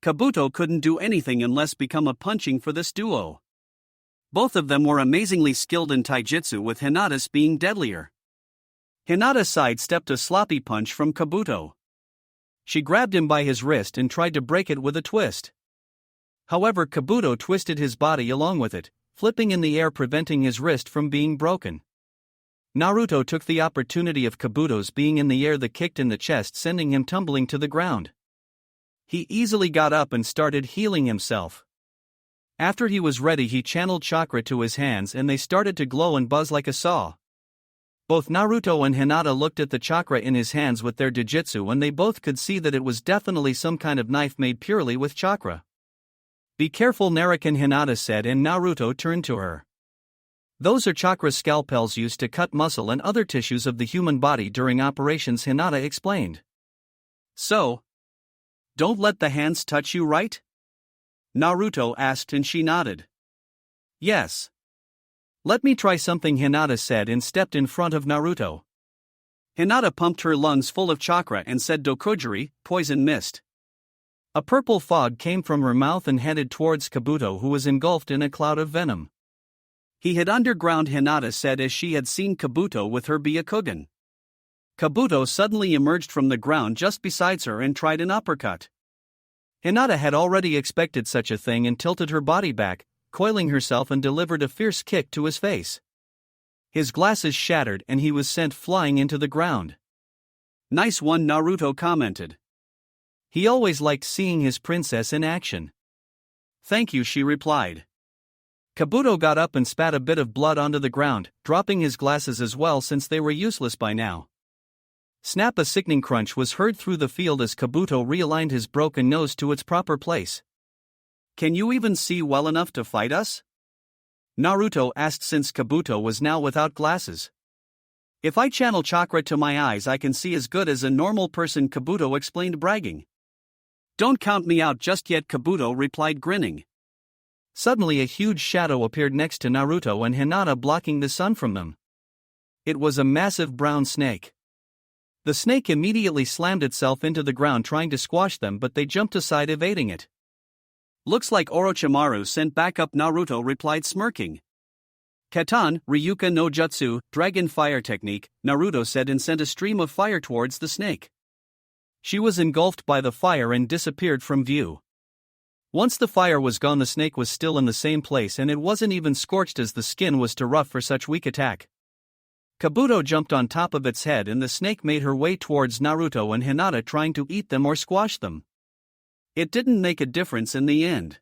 Kabuto couldn't do anything unless become a punching for this duo. Both of them were amazingly skilled in taijutsu, with Hinata's being deadlier. Hinata sidestepped a sloppy punch from Kabuto. She grabbed him by his wrist and tried to break it with a twist. However, Kabuto twisted his body along with it, flipping in the air, preventing his wrist from being broken. Naruto took the opportunity of Kabuto's being in the air, the kicked in the chest, sending him tumbling to the ground. He easily got up and started healing himself. After he was ready, he channeled chakra to his hands and they started to glow and buzz like a saw. Both Naruto and Hinata looked at the chakra in his hands with their Jujutsu and they both could see that it was definitely some kind of knife made purely with chakra. Be careful, Naruto, Hinata said, and Naruto turned to her. Those are chakra scalpels used to cut muscle and other tissues of the human body during operations, Hinata explained. So, don't let the hands touch you, right? Naruto asked and she nodded. Yes. Let me try something, Hinata said and stepped in front of Naruto. Hinata pumped her lungs full of chakra and said, Dokujiri, poison mist. A purple fog came from her mouth and headed towards Kabuto, who was engulfed in a cloud of venom. He hid underground, Hinata said as she had seen Kabuto with her Byakugan. Kabuto suddenly emerged from the ground just beside her and tried an uppercut. Hinata had already expected such a thing and tilted her body back, coiling herself, and delivered a fierce kick to his face. His glasses shattered and he was sent flying into the ground. Nice one, Naruto commented. He always liked seeing his princess in action. Thank you, she replied. Kabuto got up and spat a bit of blood onto the ground, dropping his glasses as well since they were useless by now. Snap! A sickening crunch was heard through the field as Kabuto realigned his broken nose to its proper place. Can you even see well enough to fight us? Naruto asked since Kabuto was now without glasses. If I channel chakra to my eyes I can see as good as a normal person, Kabuto explained, bragging. Don't count me out just yet, Kabuto replied, grinning. Suddenly a huge shadow appeared next to Naruto and Hinata, blocking the sun from them. It was a massive brown snake. The snake immediately slammed itself into the ground trying to squash them, but they jumped aside, evading it. Looks like Orochimaru sent back up, Naruto replied, smirking. Katan, Ryuka no Jutsu, Dragon Fire Technique, Naruto said and sent a stream of fire towards the snake. She was engulfed by the fire and disappeared from view. Once the fire was gone, the snake was still in the same place and it wasn't even scorched as the skin was too rough for such weak attack. Kabuto jumped on top of its head and the snake made her way towards Naruto and Hinata, trying to eat them or squash them. It didn't make a difference in the end.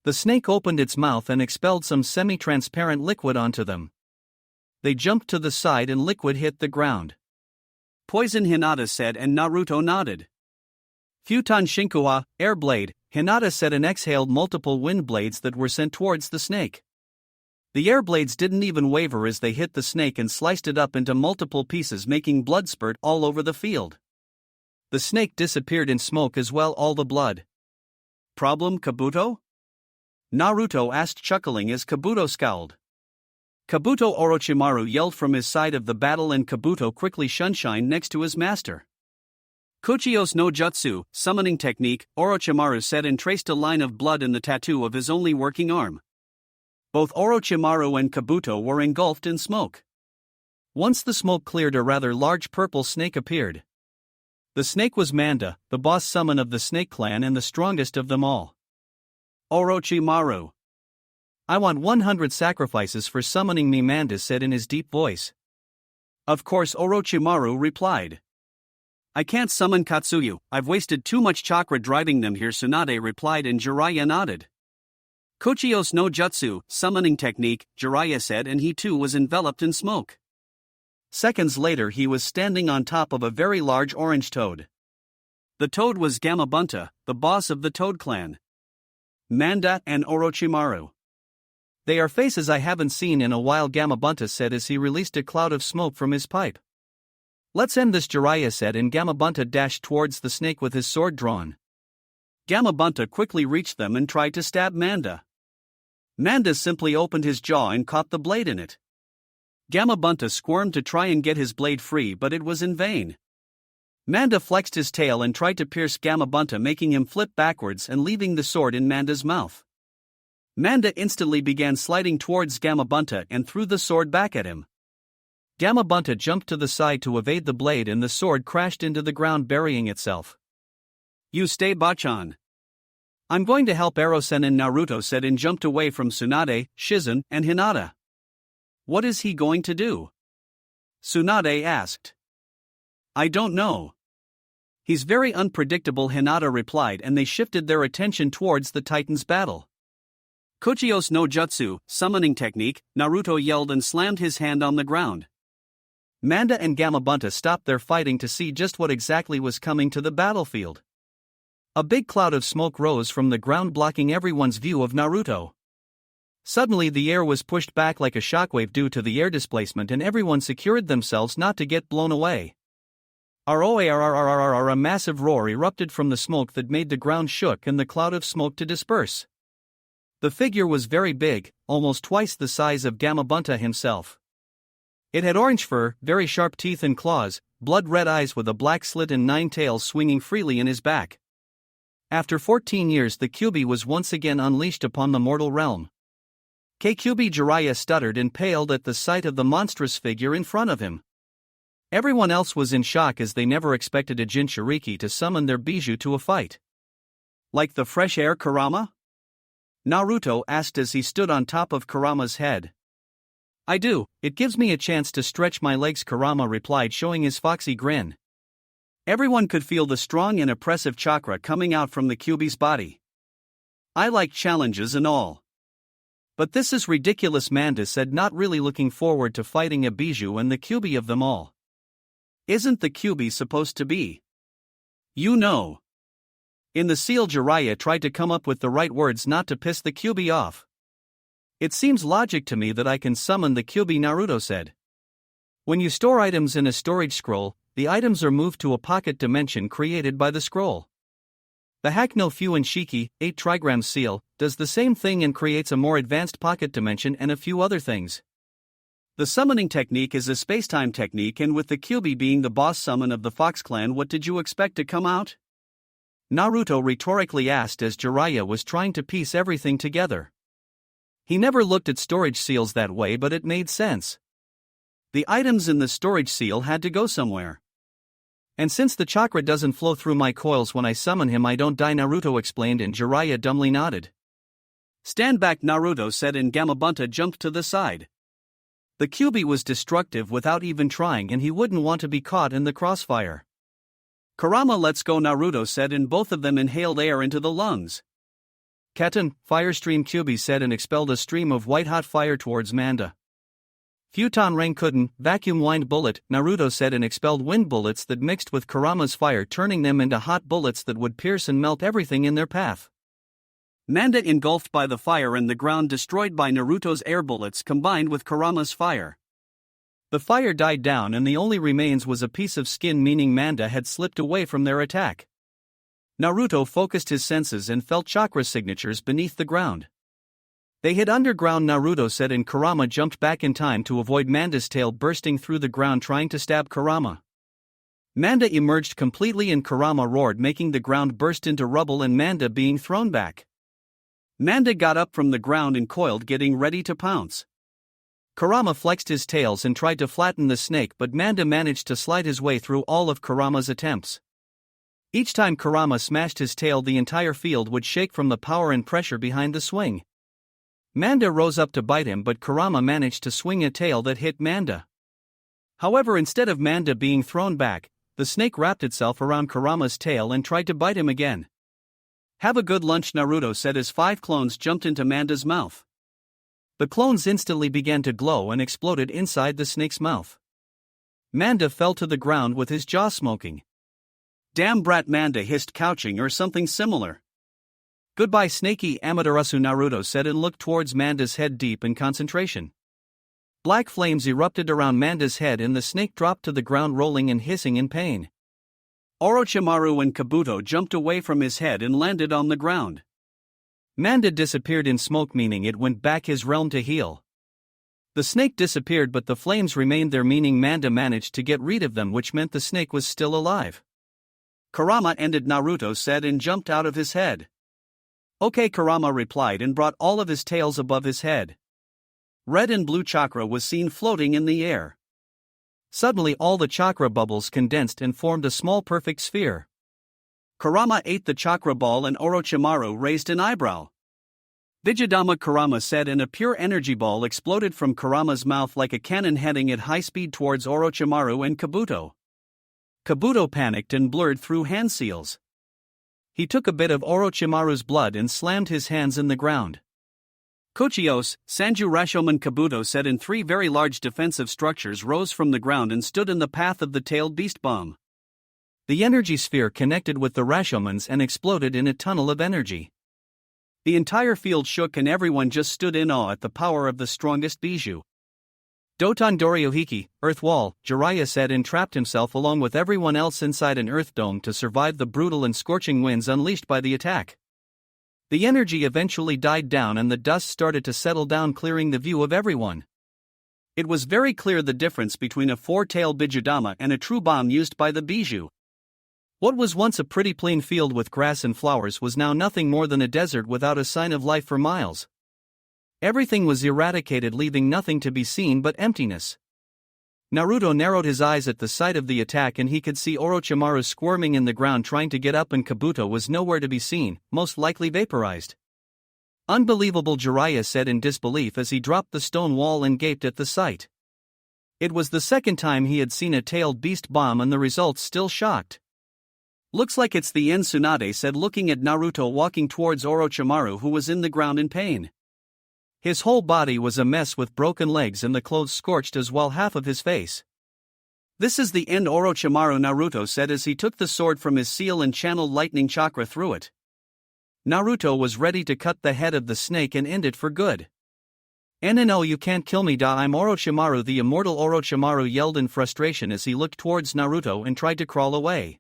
The snake opened its mouth and expelled some semi-transparent liquid onto them. They jumped to the side and liquid hit the ground. Poison, Hinata said, and Naruto nodded. Futon Shinkuwa, air blade, Hinata said, and exhaled multiple wind blades that were sent towards the snake. The air blades didn't even waver as they hit the snake and sliced it up into multiple pieces, making blood spurt all over the field. The snake disappeared in smoke as well, all the blood. Problem, Kabuto? Naruto asked, chuckling as Kabuto scowled. Kabuto Orochimaru yelled from his side of the battle, and Kabuto quickly shunshined next to his master. Kuchios no Jutsu, summoning technique, Orochimaru said, and traced a line of blood in the tattoo of his only working arm. Both Orochimaru and Kabuto were engulfed in smoke. Once the smoke cleared, a rather large purple snake appeared. The snake was Manda, the boss summon of the Snake Clan and the strongest of them all. Orochimaru. I want 100 sacrifices for summoning me, Manda said in his deep voice. Of course, Orochimaru replied. I can't summon Katsuyu, I've wasted too much chakra driving them here, Tsunade replied, and Jiraiya nodded. Kuchios no Jutsu, summoning technique, Jiraiya said, and he too was enveloped in smoke. Seconds later he was standing on top of a very large orange toad. The toad was Gamabunta, the boss of the Toad Clan. Manda and Orochimaru. They are faces I haven't seen in a while, Gamabunta said as he released a cloud of smoke from his pipe. Let's end this, Jiraiya said, and Gamabunta dashed towards the snake with his sword drawn. Gamabunta quickly reached them and tried to stab Manda. Manda simply opened his jaw and caught the blade in it. Gamabunta squirmed to try and get his blade free, but it was in vain. Manda flexed his tail and tried to pierce Gamabunta, making him flip backwards and leaving the sword in Manda's mouth. Manda instantly began sliding towards Gamabunta and threw the sword back at him. Gamabunta jumped to the side to evade the blade, and the sword crashed into the ground, burying itself. You stay, Bachan. I'm going to help Erosen and Naruto said, and jumped away from Tsunade, Shizen, and Hinata. What is he going to do? Tsunade asked. I don't know. He's very unpredictable, Hinata replied, and they shifted their attention towards the Titans' battle. Kuchios no Jutsu, summoning technique, Naruto yelled and slammed his hand on the ground. Manda and Gamabunta stopped their fighting to see just what exactly was coming to the battlefield. A big cloud of smoke rose from the ground, blocking everyone's view of Naruto. Suddenly the air was pushed back like a shockwave due to the air displacement, and everyone secured themselves not to get blown away. A massive roar erupted from the smoke that made the ground shook and the cloud of smoke to disperse. The figure was very big, almost twice the size of Gamabunta himself. It had orange fur, very sharp teeth and claws, blood-red eyes with a black slit and 9 tails swinging freely in his back. After 14 years the Kyuubi was once again unleashed upon the mortal realm. Kyuubi Jiraiya stuttered and paled at the sight of the monstrous figure in front of him. Everyone else was in shock as they never expected a Jinchuriki to summon their bijou to a fight. Like the fresh air, Kurama? Naruto asked as he stood on top of Kurama's head. I do, it gives me a chance to stretch my legs, Kurama replied, showing his foxy grin. Everyone could feel the strong and oppressive chakra coming out from the Kyuubi's body. I like challenges and all. But this is ridiculous, Manda said, not really looking forward to fighting a bijou and the Kyuubi of them all. Isn't the Kyuubi supposed to be? You know. In the seal, Jiraiya tried to come up with the right words not to piss the Kyuubi off. It seems logic to me that I can summon the Kyuubi, Naruto said. When you store items in a storage scroll, the items are moved to a pocket dimension created by the scroll. The Hakuno Fuin Shiki, 8 trigram seal, does the same thing and creates a more advanced pocket dimension and a few other things. The summoning technique is a spacetime technique, and with the Kyuubi being the boss summon of the Fox Clan, what did you expect to come out? Naruto rhetorically asked as Jiraiya was trying to piece everything together. He never looked at storage seals that way, but it made sense. The items in the storage seal had to go somewhere. And since the chakra doesn't flow through my coils when I summon him, I don't die, Naruto explained, and Jiraiya dumbly nodded. Stand back, Naruto said, and Gamabunta jumped to the side. The Kyuubi was destructive without even trying, and he wouldn't want to be caught in the crossfire. Kurama, let's go, Naruto said, and both of them inhaled air into the lungs. Keton, Fire Stream Kyuubi said and expelled a stream of white-hot fire towards Manda. Futon Rankuden, Vacuum Wind Bullet, Naruto said and expelled wind bullets that mixed with Kurama's fire, turning them into hot bullets that would pierce and melt everything in their path. Manda engulfed by the fire and the ground destroyed by Naruto's air bullets combined with Kurama's fire. The fire died down and the only remains was a piece of skin, meaning Manda had slipped away from their attack. Naruto focused his senses and felt chakra signatures beneath the ground. They hid underground, Naruto said, and Kurama jumped back in time to avoid Manda's tail bursting through the ground trying to stab Kurama. Manda emerged completely and Kurama roared, making the ground burst into rubble and Manda being thrown back. Manda got up from the ground and coiled, getting ready to pounce. Kurama flexed his tails and tried to flatten the snake, but Manda managed to slide his way through all of Kurama's attempts. Each time Kurama smashed his tail, the entire field would shake from the power and pressure behind the swing. Manda rose up to bite him, but Kurama managed to swing a tail that hit Manda. However, instead of Manda being thrown back, the snake wrapped itself around Kurama's tail and tried to bite him again. Have a good lunch, Naruto said as 5 clones jumped into Manda's mouth. The clones instantly began to glow and exploded inside the snake's mouth. Manda fell to the ground with his jaw smoking. Damn brat, Manda hissed, couching or something similar. Goodbye, Snakey, Amaterasu, Naruto said and looked towards Manda's head deep in concentration. Black flames erupted around Manda's head and the snake dropped to the ground rolling and hissing in pain. Orochimaru and Kabuto jumped away from his head and landed on the ground. Manda disappeared in smoke, meaning it went back his realm to heal. The snake disappeared, but the flames remained there, meaning Manda managed to get rid of them, which meant the snake was still alive. Kurama ended, Naruto said and jumped out of his head. Okay, Kurama replied and brought all of his tails above his head. Red and blue chakra was seen floating in the air. Suddenly all the chakra bubbles condensed and formed a small perfect sphere. Kurama ate the chakra ball and Orochimaru raised an eyebrow. Vijayadhamma, Kurama said, and a pure energy ball exploded from Kurama's mouth like a cannon heading at high speed towards Orochimaru and Kabuto. Kabuto panicked and blurred through hand seals. He took a bit of Orochimaru's blood and slammed his hands in the ground. Kochios, Sanju Rashomon, Kabuto said, and 3 very large defensive structures rose from the ground and stood in the path of the tailed beast bomb. The energy sphere connected with the Rashomons and exploded in a tunnel of energy. The entire field shook and everyone just stood in awe at the power of the strongest Bijou. Doton Doryohiki, Earth Wall, Jiraiya said, and trapped himself along with everyone else inside an earth dome to survive the brutal and scorching winds unleashed by the attack. The energy eventually died down and the dust started to settle down, clearing the view of everyone. It was very clear the difference between a 4-tailed Bijudama and a true bomb used by the Bijou. What was once a pretty plain field with grass and flowers was now nothing more than a desert without a sign of life for miles. Everything was eradicated, leaving nothing to be seen but emptiness. Naruto narrowed his eyes at the sight of the attack and he could see Orochimaru squirming in the ground trying to get up, and Kabuto was nowhere to be seen, most likely vaporized. Unbelievable, Jiraiya said in disbelief as he dropped the stone wall and gaped at the sight. It was the second time he had seen a tailed beast bomb and the results still shocked. Looks like it's the end, Tsunade said, looking at Naruto walking towards Orochimaru, who was in the ground in pain. His whole body was a mess with broken legs and the clothes scorched as well, half of his face. This is the end, Orochimaru, Naruto said as he took the sword from his seal and channeled lightning chakra through it. Naruto was ready to cut the head of the snake and end it for good. "No, you can't kill me, I'm Orochimaru," the immortal Orochimaru yelled in frustration as he looked towards Naruto and tried to crawl away.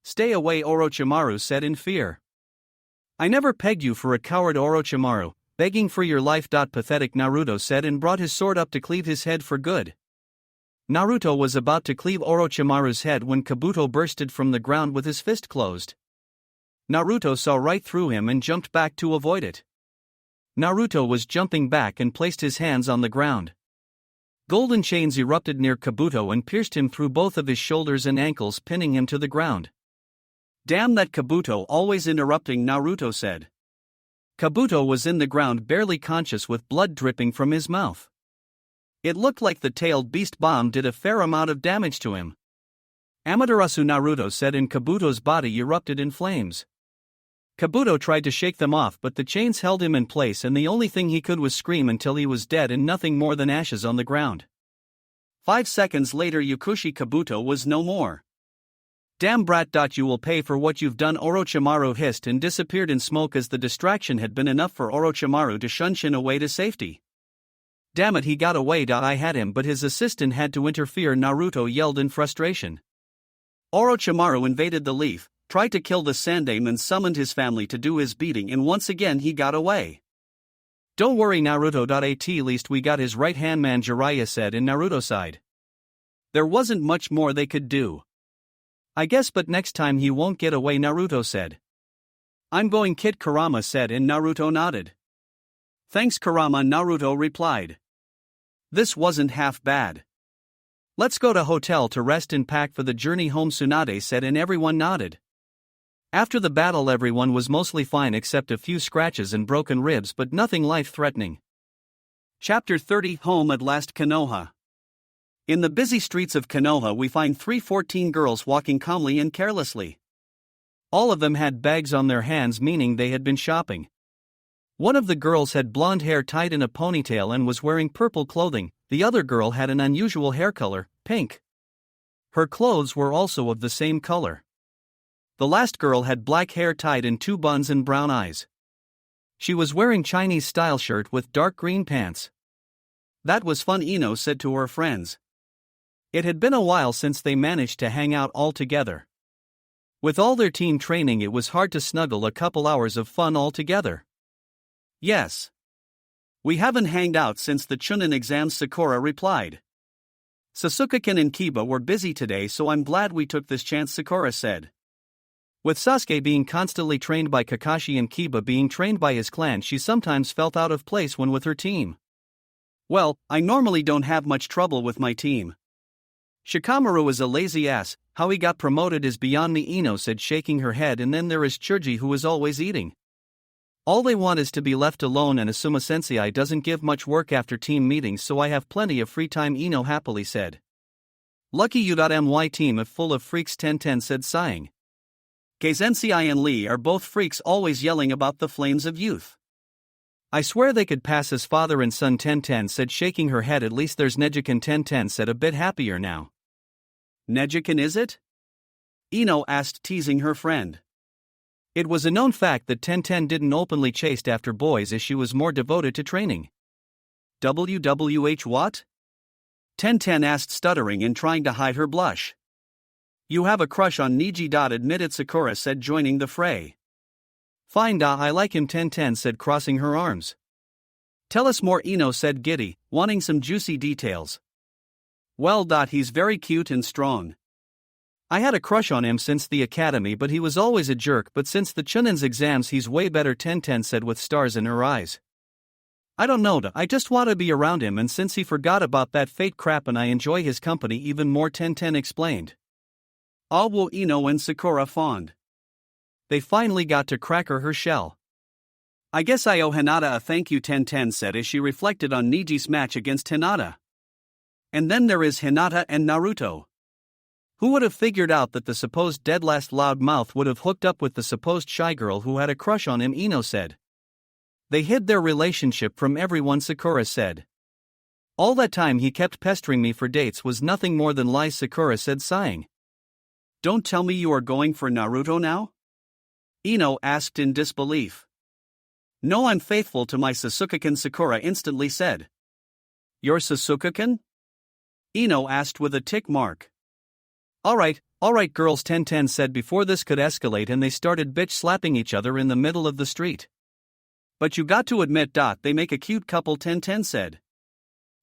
"Stay away," Orochimaru said in fear. "I never pegged you for a coward, Orochimaru, begging for your life." Pathetic, Naruto said and brought his sword up to cleave his head for good. Naruto was about to cleave Orochimaru's head when Kabuto bursted from the ground with his fist closed. Naruto saw right through him and jumped back to avoid it. Naruto was jumping back and placed his hands on the ground. Golden chains erupted near Kabuto and pierced him through both of his shoulders and ankles, pinning him to the ground. "Damn that Kabuto, always interrupting," Naruto said. Kabuto was in the ground, barely conscious, with blood dripping from his mouth. It looked like the tailed beast bomb did a fair amount of damage to him. "Amaterasu," Naruto said, and Kabuto's body erupted in flames. Kabuto tried to shake them off, but the chains held him in place, and the only thing he could was scream until he was dead and nothing more than ashes on the ground. 5 seconds later, Yukushi Kabuto was no more. "Damn brat! You will pay for what you've done," Orochimaru hissed and disappeared in smoke as the distraction had been enough for Orochimaru to shunshin away to safety. "Damn it, he got away! I had him, but his assistant had to interfere," Naruto yelled in frustration. Orochimaru invaded the leaf, tried to kill the Sandaime and summoned his family to do his beating, and once again he got away. "Don't worry Naruto. At least we got his right-hand man," Jiraiya said in Naruto's side. There wasn't much more they could do. "I guess, but next time he won't get away," Naruto said. "I'm going," Kid Kurama said, and Naruto nodded. "Thanks Kurama," Naruto replied. This wasn't half bad. "Let's go to hotel to rest and pack for the journey home," Tsunade said, and everyone nodded. After the battle everyone was mostly fine except a few scratches and broken ribs, but nothing life-threatening. Chapter 30 Home at last. Konoha. In the busy streets of Konoha we find 314 girls walking calmly and carelessly. All of them had bags on their hands, meaning they had been shopping. One of the girls had blonde hair tied in a ponytail and was wearing purple clothing. The other girl had an unusual hair color, pink. Her clothes were also of the same color. The last girl had black hair tied in 2 buns and brown eyes. She was wearing Chinese-style shirt with dark green pants. "That was fun," Ino said to her friends. It had been a while since they managed to hang out all together. With all their team training, it was hard to snuggle a couple hours of fun all together. "Yes. We haven't hanged out since the Chunin exams," Sakura replied. "Sasuke-kun and Kiba were busy today, so I'm glad we took this chance," Sakura said. With Sasuke being constantly trained by Kakashi and Kiba being trained by his clan, she sometimes felt out of place when with her team. "Well, I normally don't have much trouble with my team. Shikamaru is a lazy ass. How he got promoted is beyond me," Ino said, shaking her head. "And then there is Churji, who is always eating. All they want is to be left alone, and Asuma Sensei doesn't give much work after team meetings, so I have plenty of free time," Ino happily said. "Lucky you. My team is full of freaks," Tenten said, sighing. Kazensei and Lee are both freaks, always yelling about the flames of youth. "I swear they could pass as father and son," Tenten said, shaking her head. "At least there's Nejikin," Tenten said, a bit happier now. "Nejikin, is it?" Ino asked, teasing her friend. It was a known fact that Tenten didn't openly chase after boys, as she was more devoted to training. "WWH what?" Tenten asked, stuttering and trying to hide her blush. "You have a crush on Neji." Admitted Sakura said, joining the fray. "Fine I like him," Tenten said, crossing her arms. "Tell us more," Ino said, giddy, wanting some juicy details. "Well he's very cute and strong. I had a crush on him since the academy, but he was always a jerk, but since the Chunin's exams he's way better," Tenten said with stars in her eyes. "I don't know, I just want to be around him, and since he forgot about that fate crap and I enjoy his company even more," Tenten explained. All will Ino and Sakura fawned. They finally got to cracker her shell. "I guess I owe Hinata a thank you," Tenten said as she reflected on Niji's match against Hinata. "And then there is Hinata and Naruto. Who would have figured out that the supposed dead last loudmouth would have hooked up with the supposed shy girl who had a crush on him?" Ino said. "They hid their relationship from everyone," Sakura said. "All that time he kept pestering me for dates was nothing more than lies," Sakura said, sighing. "Don't tell me you are going for Naruto now?" Ino asked in disbelief. "No, I'm faithful to my Sasuke-kun," Sakura instantly said. "Your Sasuke-kun?" Ino asked with a tick mark. Alright, girls," Tenten said before this could escalate and they started bitch-slapping each other in the middle of the street. "But you got to admit they make a cute couple," Tenten said.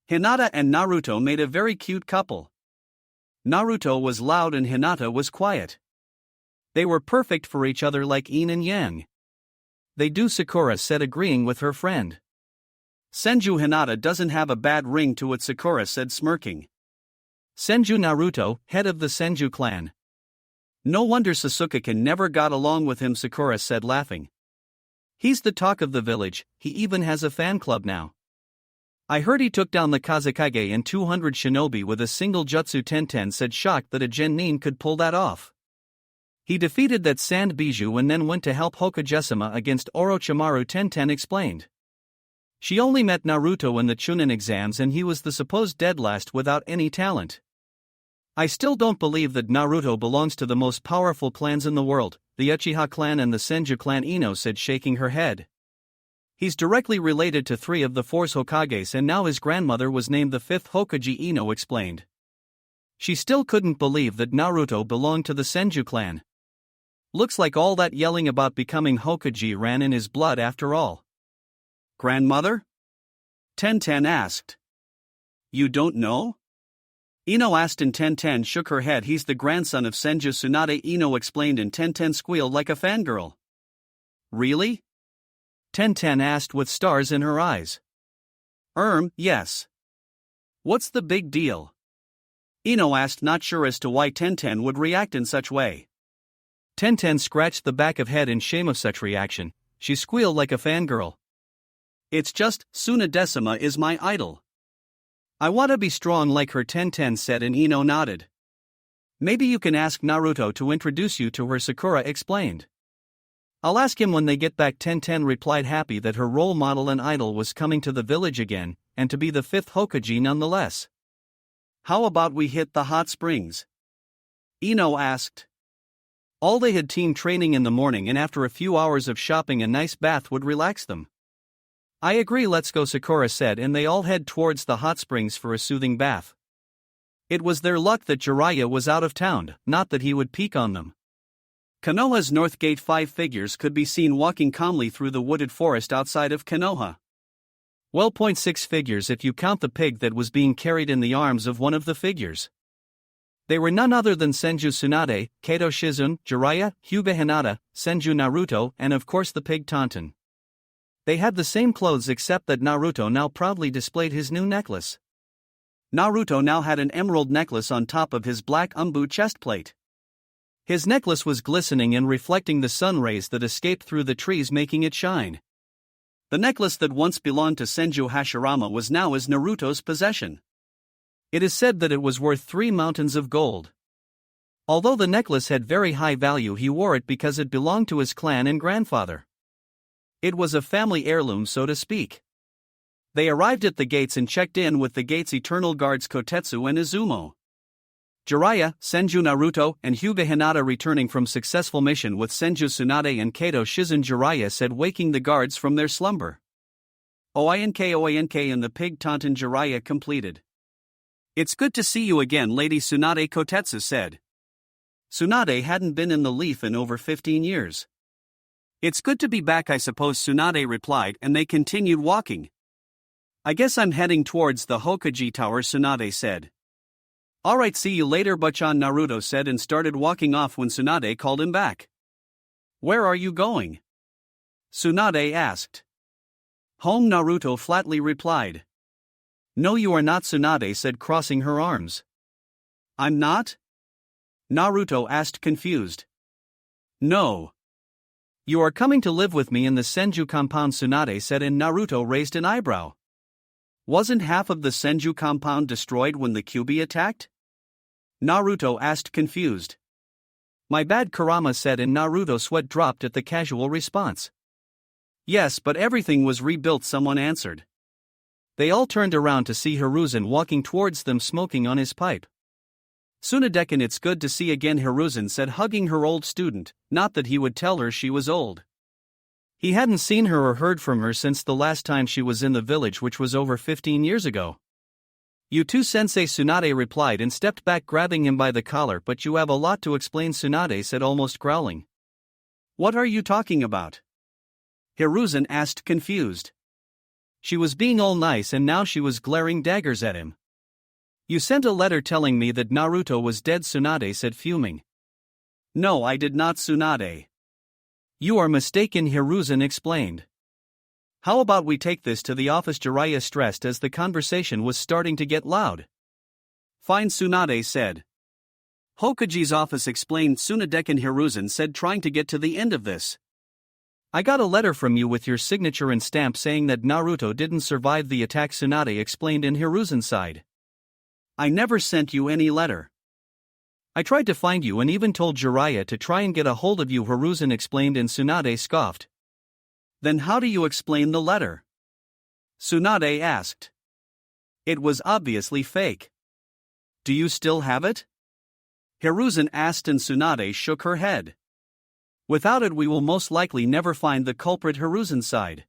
Hinata and Naruto made a very cute couple. Naruto was loud and Hinata was quiet. They were perfect for each other, like yin and yang. "They do," Sakura said, agreeing with her friend. "Senju Hinata doesn't have a bad ring to it," Sakura said, smirking. "Senju Naruto, head of the Senju clan. No wonder Sasuke-kun never got along with him," Sakura said, laughing. "He's the talk of the village, he even has a fan club now. I heard he took down the Kazekage and 200 shinobi with a single jutsu," Tenten said, shocked that a genin could pull that off. He defeated that sand bijou and then went to help Hokage-sama against Orochimaru. Tenten explained. She only met Naruto in the Chunin exams and he was the supposed dead last without any talent. I still don't believe that Naruto belongs to the most powerful clans in the world, the Uchiha clan and the Senju clan, Ino said, shaking her head. He's directly related to 3 of the 4 Hokages and now his grandmother was named the 5th Hokage, Ino explained. She still couldn't believe that Naruto belonged to the Senju clan. Looks like all that yelling about becoming Hokage ran in his blood after all. Grandmother? Tenten asked. You don't know? Ino asked and Tenten shook her head. He's the grandson of Senju Tsunade, Ino explained, and Tenten squealed like a fangirl. Really? Tenten asked with stars in her eyes. Yes. What's the big deal? Ino asked, not sure as to why Tenten would react in such way. Tenten scratched the back of head in shame of such reaction. She squealed like a fangirl. It's just, Tsunade-sama is my idol. I want to be strong like her, Tenten said, and Ino nodded. Maybe you can ask Naruto to introduce you to her, Sakura explained. I'll ask him when they get back, Tenten replied, happy that her role model and idol was coming to the village again, and to be the 5th Hokage nonetheless. How about we hit the hot springs? Ino asked. All they had team training in the morning and after a few hours of shopping a nice bath would relax them. I agree, let's go, Sakura said, and they all head towards the hot springs for a soothing bath. It was their luck that Jiraiya was out of town, not that he would peek on them. Konoha's north gate 5 figures could be seen walking calmly through the wooded forest outside of Konoha. Well, 0.6 figures if you count the pig that was being carried in the arms of one of the figures. They were none other than Senju Tsunade, Kato Shizune, Jiraiya, Hyuga Hinata, Senju Naruto, and of course the pig Tonton. They had the same clothes except that Naruto now proudly displayed his new necklace. Naruto now had an emerald necklace on top of his black umbu chestplate. His necklace was glistening and reflecting the sun rays that escaped through the trees, making it shine. The necklace that once belonged to Senju Hashirama was now his Naruto's possession. It is said that it was worth 3 mountains of gold. Although the necklace had very high value, he wore it because it belonged to his clan and grandfather. It was a family heirloom, so to speak. They arrived at the gates and checked in with the gate's eternal guards Kotetsu and Izumo. Jiraiya, Senju Naruto, and Hyuga Hinata returning from successful mission with Senju Tsunade and Kato Shizune, Jiraiya said, waking the guards from their slumber. Oink and the pig Tonton, Jiraiya completed. It's good to see you again, Lady Tsunade, Kotetsu said. Tsunade hadn't been in the leaf in over 15 years. It's good to be back, I suppose, Tsunade replied, and they continued walking. I guess I'm heading towards the Hokage Tower, Tsunade said. Alright, see you later, Bachan, Naruto said, and started walking off when Tsunade called him back. Where are you going? Tsunade asked. Home, Naruto flatly replied. No, you are not, Tsunade said, crossing her arms. I'm not? Naruto asked, confused. No. You are coming to live with me in the Senju compound, Tsunade said, and Naruto raised an eyebrow. Wasn't half of the Senju compound destroyed when the Kyuubi attacked? Naruto asked, confused. My bad, Kurama said, and Naruto's sweat dropped at the casual response. Yes, but everything was rebuilt, someone answered. They all turned around to see Hiruzen walking towards them, smoking on his pipe. Tsunade-kun, it's good to see again, Hiruzen said, hugging her old student, not that he would tell her she was old. He hadn't seen her or heard from her since the last time she was in the village, which was over 15 years ago. You too, Sensei, Tsunade replied and stepped back, grabbing him by the collar. But you have a lot to explain, Tsunade said, almost growling. What are you talking about? Hiruzen asked, confused. She was being all nice and now she was glaring daggers at him. You sent a letter telling me that Naruto was dead, Tsunade said, fuming. No, I did not, Tsunade. You are mistaken, Hiruzen explained. How about we take this to the office, Jiraiya stressed as the conversation was starting to get loud. Fine, Tsunade said. Hokage's office explained, Tsunade-kun, Hiruzen said, trying to get to the end of this. I got a letter from you with your signature and stamp saying that Naruto didn't survive the attack, Tsunade explained, and Hiruzen sighed. I never sent you any letter. I tried to find you and even told Jiraiya to try and get a hold of you, Hiruzen explained, and Tsunade scoffed. Then how do you explain the letter? Tsunade asked. It was obviously fake. Do you still have it? Hiruzen asked, and Tsunade shook her head. Without it we will most likely never find the culprit, Hiruzen sighed.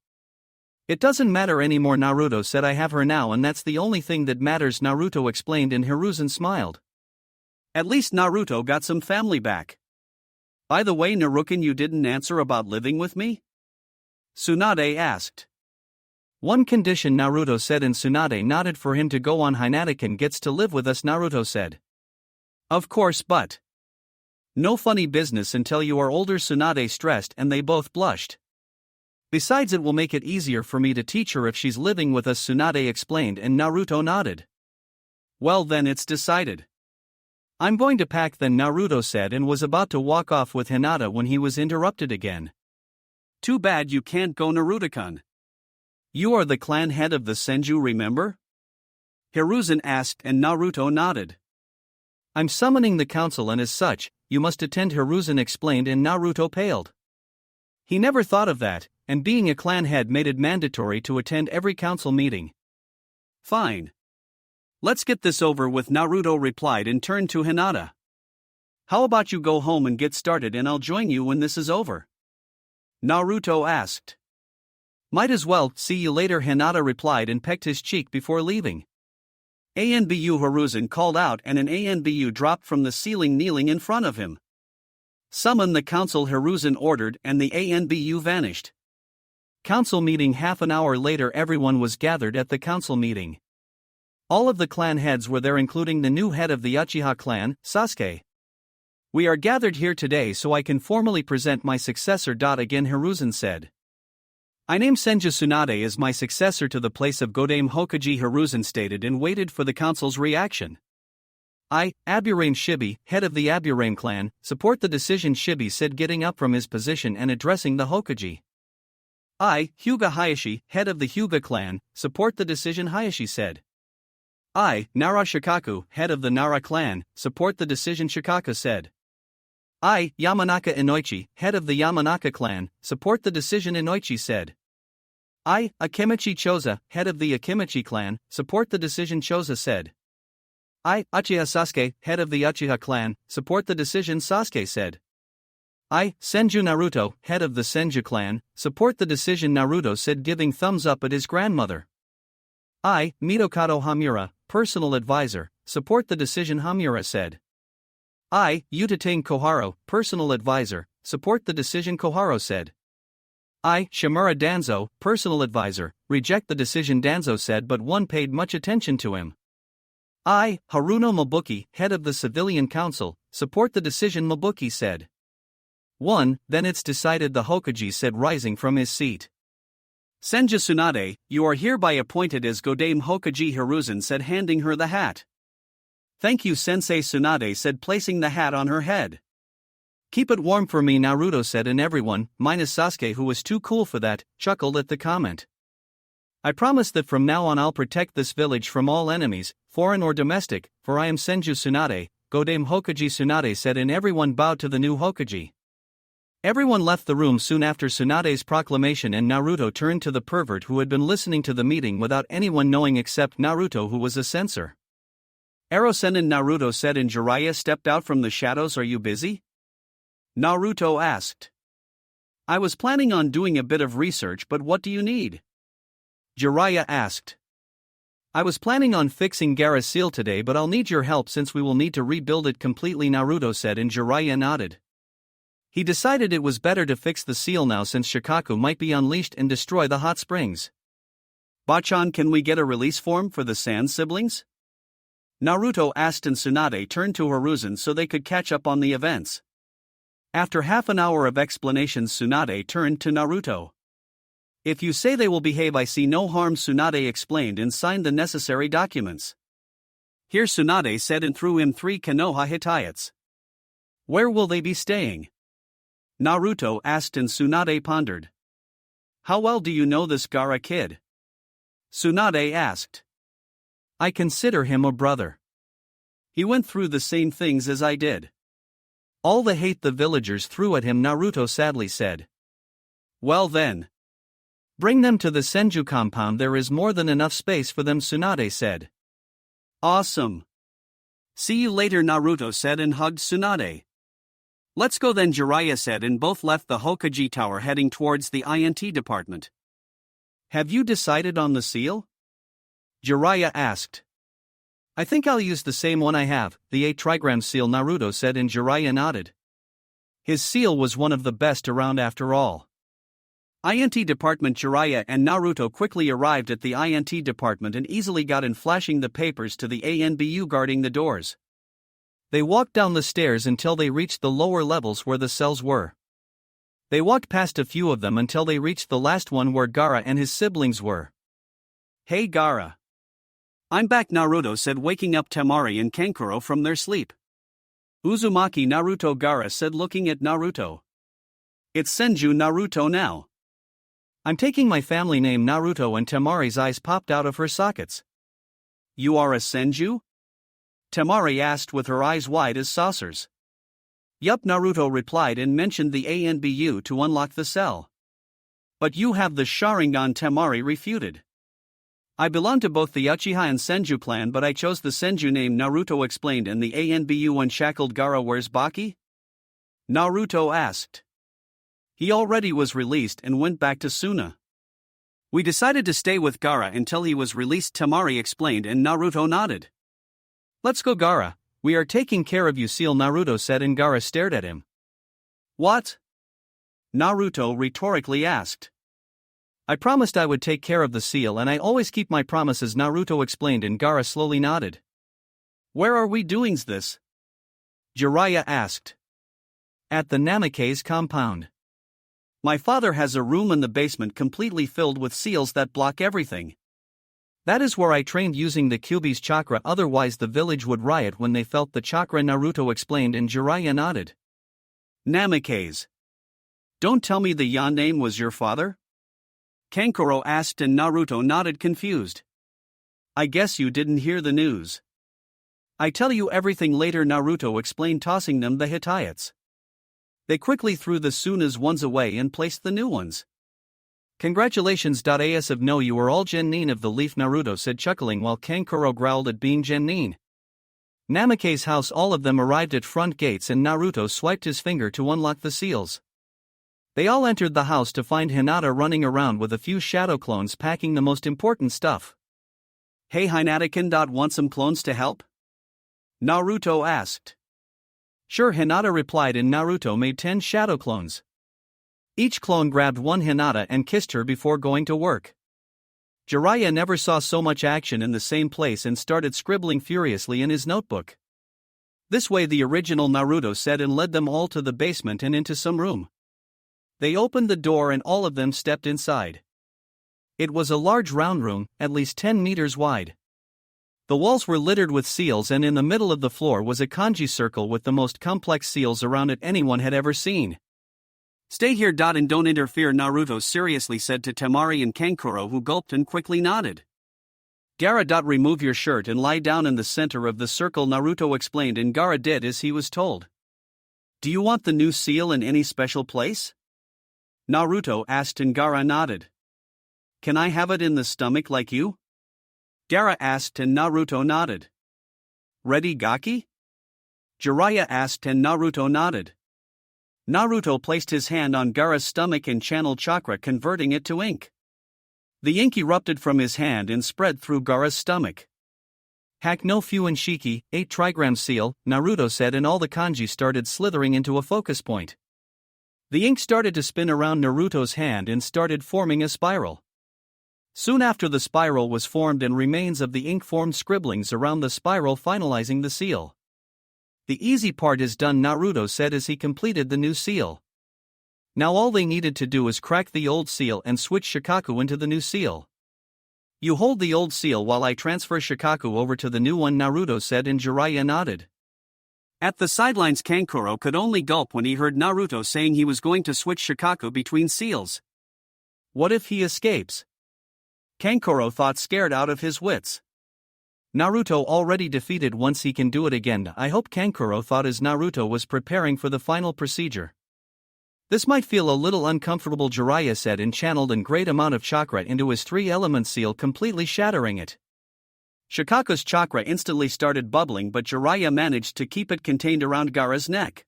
It doesn't matter anymore, Naruto said. I have her now and that's the only thing that matters, Naruto explained, and Hiruzen smiled. At least Naruto got some family back. By the way, Naruken, you didn't answer about living with me? Tsunade asked. One condition, Naruto said, and Tsunade nodded. For him to go on, Hinataken gets to live with us, Naruto said. Of course, but no funny business until you are older, Tsunade stressed, and they both blushed. Besides, it will make it easier for me to teach her if she's living with us, Tsunade explained, and Naruto nodded. Well then, it's decided. I'm going to pack then, Naruto said, and was about to walk off with Hinata when he was interrupted again. Too bad you can't go, Naruto-kun. You are the clan head of the Senju, remember? Hiruzen asked, and Naruto nodded. I'm summoning the council, and as such, you must attend, Hiruzen explained, and Naruto paled. He never thought of that, and being a clan head made it mandatory to attend every council meeting. Fine. Let's get this over with, Naruto replied and turned to Hinata. How about you go home and get started, and I'll join you when this is over? Naruto asked. Might as well, see you later, Hinata replied and pecked his cheek before leaving. ANBU, Hiruzen called out, and an ANBU dropped from the ceiling, kneeling in front of him. Summon the council, Hiruzen ordered, and the ANBU vanished. Council meeting. Half an hour later, everyone was gathered at the council meeting. All of the clan heads were there, including the new head of the Uchiha clan, Sasuke. We are gathered here today so I can formally present my successor. Again, Hiruzen said. I name Senju Tsunade as my successor to the place of Godame Hokage, Hiruzen stated, and waited for the council's reaction. I, Aburame Shibi, head of the Aburame clan, support the decision, Shibi said, getting up from his position and addressing the Hokage. I, Hyuga Hayashi, head of the Hyuga clan, support the decision, Hayashi said. I, Nara Shikaku, head of the Nara clan, support the decision, Shikaku said. I, Yamanaka Inoichi, head of the Yamanaka clan, support the decision, Inoichi said. I, Akimichi Choza, head of the Akimichi clan, support the decision, Choza said. I, Uchiha Sasuke, head of the Uchiha clan, support the decision, Sasuke said. I, Senju Naruto, head of the Senju clan, support the decision, Naruto said, giving thumbs up at his grandmother. I, Mitokado Hamura, personal advisor, support the decision, Hamura said. I, Utatane Koharu, personal advisor, support the decision, Koharu said. I, Shimura Danzo, personal advisor, reject the decision, Danzo said, but one paid much attention to him. I, Haruno Mabuki, head of the civilian council, support the decision, Mabuki said. 1, then it's decided, the Hokage said, rising from his seat. Senju Tsunade, you are hereby appointed as Godame Hokage, Hiruzen said, handing her the hat. Thank you, Sensei, Tsunade said, placing the hat on her head. Keep it warm for me, Naruto said, and everyone, minus Sasuke who was too cool for that, chuckled at the comment. I promise that from now on I'll protect this village from all enemies, foreign or domestic, for I am Senju Tsunade, Godame Hokage, Tsunade said, and everyone bowed to the new Hokage. Everyone left the room soon after Tsunade's proclamation, and Naruto turned to the pervert who had been listening to the meeting without anyone knowing except Naruto, who was a censor. Erosen, Naruto said, and Jiraiya stepped out from the shadows. Are you busy? Naruto asked. I was planning on doing a bit of research, but what do you need? Jiraiya asked. I was planning on fixing Gaara's seal today, but I'll need your help since we will need to rebuild it completely, Naruto said, and Jiraiya nodded. He decided it was better to fix the seal now since Shikaku might be unleashed and destroy the hot springs. Bachan, can we get a release form for the Sand siblings? Naruto asked, and Tsunade turned to Hiruzen so they could catch up on the events. After half an hour of explanations, Tsunade turned to Naruto. If you say they will behave, I see no harm, Tsunade explained and signed the necessary documents. Here, Tsunade said, and threw him 3 Konoha Hittites. Where will they be staying? Naruto asked, and Tsunade pondered. How well do you know this Gaara kid? Tsunade asked. I consider him a brother. He went through the same things as I did. All the hate the villagers threw at him, Naruto sadly said. Well then. Bring them to the Senju compound, there is more than enough space for them, Tsunade said. Awesome. See you later, Naruto said and hugged Tsunade. Let's go then, Jiraiya said, and both left the Hokage tower heading towards the INT department. Have you decided on the seal? Jiraiya asked. I think I'll use the same one I have, the 8 trigram seal, Naruto said, and Jiraiya nodded. His seal was one of the best around after all. INT department. Jiraiya and Naruto quickly arrived at the INT department and easily got in, flashing the papers to the ANBU guarding the doors. They walked down the stairs until they reached the lower levels where the cells were. They walked past a few of them until they reached the last one where Gaara and his siblings were. Hey Gaara. I'm back, Naruto said, waking up Temari and Kankuro from their sleep. Uzumaki, Naruto, Gaara said, looking at Naruto. It's Senju, Naruto now. I'm taking my family name, Naruto, and Temari's eyes popped out of her sockets. You are a Senju? Temari asked with her eyes wide as saucers. Yup, Naruto replied and mentioned the ANBU to unlock the cell. But you have the Sharingan, Temari refuted. I belong to both the Uchiha and Senju clan, but I chose the Senju name, Naruto explained, and the ANBU unshackled Gaara. Where's Baki? Naruto asked. He already was released and went back to Suna. We decided to stay with Gaara until he was released, Temari explained, and Naruto nodded. Let's go, Gaara. We are taking care of you, seal, Naruto said, and Gaara stared at him. What? Naruto rhetorically asked. I promised I would take care of the seal, and I always keep my promises, Naruto explained, and Gaara slowly nodded. Where are we doing this? Jiraiya asked. At the Namikaze compound. My father has a room in the basement completely filled with seals that block everything. That is where I trained using the Kyuubi's chakra, otherwise the village would riot when they felt the chakra, Naruto explained, and Jiraiya nodded. Namikaze. Don't tell me the Yan name was your father? Kankuro asked, and Naruto nodded, confused. I guess you didn't hear the news. I tell you everything later, Naruto explained, tossing them the Hittites. They quickly threw the Sunas ones away and placed the new ones. Congratulations, As of no, you are all Genin of the Leaf, Naruto said, chuckling, while Kankuro growled at being Genin. Namikaze's house. All of them arrived at front gates and Naruto swiped his finger to unlock the seals. They all entered the house to find Hinata running around with a few shadow clones packing the most important stuff. Hey Hinata-kun, want some clones to help? Naruto asked. Sure, Hinata replied, and Naruto made 10 shadow clones. Each clone grabbed one Hinata and kissed her before going to work. Jiraiya never saw so much action in the same place and started scribbling furiously in his notebook. This way, the original, Naruto said, and led them all to the basement and into some room. They opened the door and all of them stepped inside. It was a large round room, at least 10 meters wide. The walls were littered with seals, and in the middle of the floor was a kanji circle with the most complex seals around it anyone had ever seen. Stay here, and don't interfere, Naruto seriously said to Temari and Kankuro, who gulped and quickly nodded. Gaara, remove your shirt and lie down in the center of the circle, Naruto explained, and Gaara did as he was told. Do you want the new seal in any special place? Naruto asked, and Gaara nodded. Can I have it in the stomach like you? Gaara asked, and Naruto nodded. Ready, Gaki? Jiraiya asked, and Naruto nodded. Naruto placed his hand on Gaara's stomach and channeled chakra, converting it to ink. The ink erupted from his hand and spread through Gaara's stomach. Hack no Fuin Shiki, 8 trigram seal, Naruto said, and all the kanji started slithering into a focus point. The ink started to spin around Naruto's hand and started forming a spiral. Soon after, the spiral was formed and remains of the ink formed scribblings around the spiral, finalizing the seal. The easy part is done, Naruto said as he completed the new seal. Now all they needed to do is crack the old seal and switch Shikaku into the new seal. You hold the old seal while I transfer Shikaku over to the new one, Naruto said, and Jiraiya nodded. At the sidelines, Kankuro could only gulp when he heard Naruto saying he was going to switch Shikaku between seals. What if he escapes? Kankuro thought, scared out of his wits. Naruto already defeated once, he can do it again. I hope Kankuro thought as Naruto was preparing for the final procedure. This might feel a little uncomfortable, Jiraiya said, and channeled a great amount of chakra into his three-element seal, completely shattering it. Shikaku's chakra instantly started bubbling, but Jiraiya managed to keep it contained around Gaara's neck.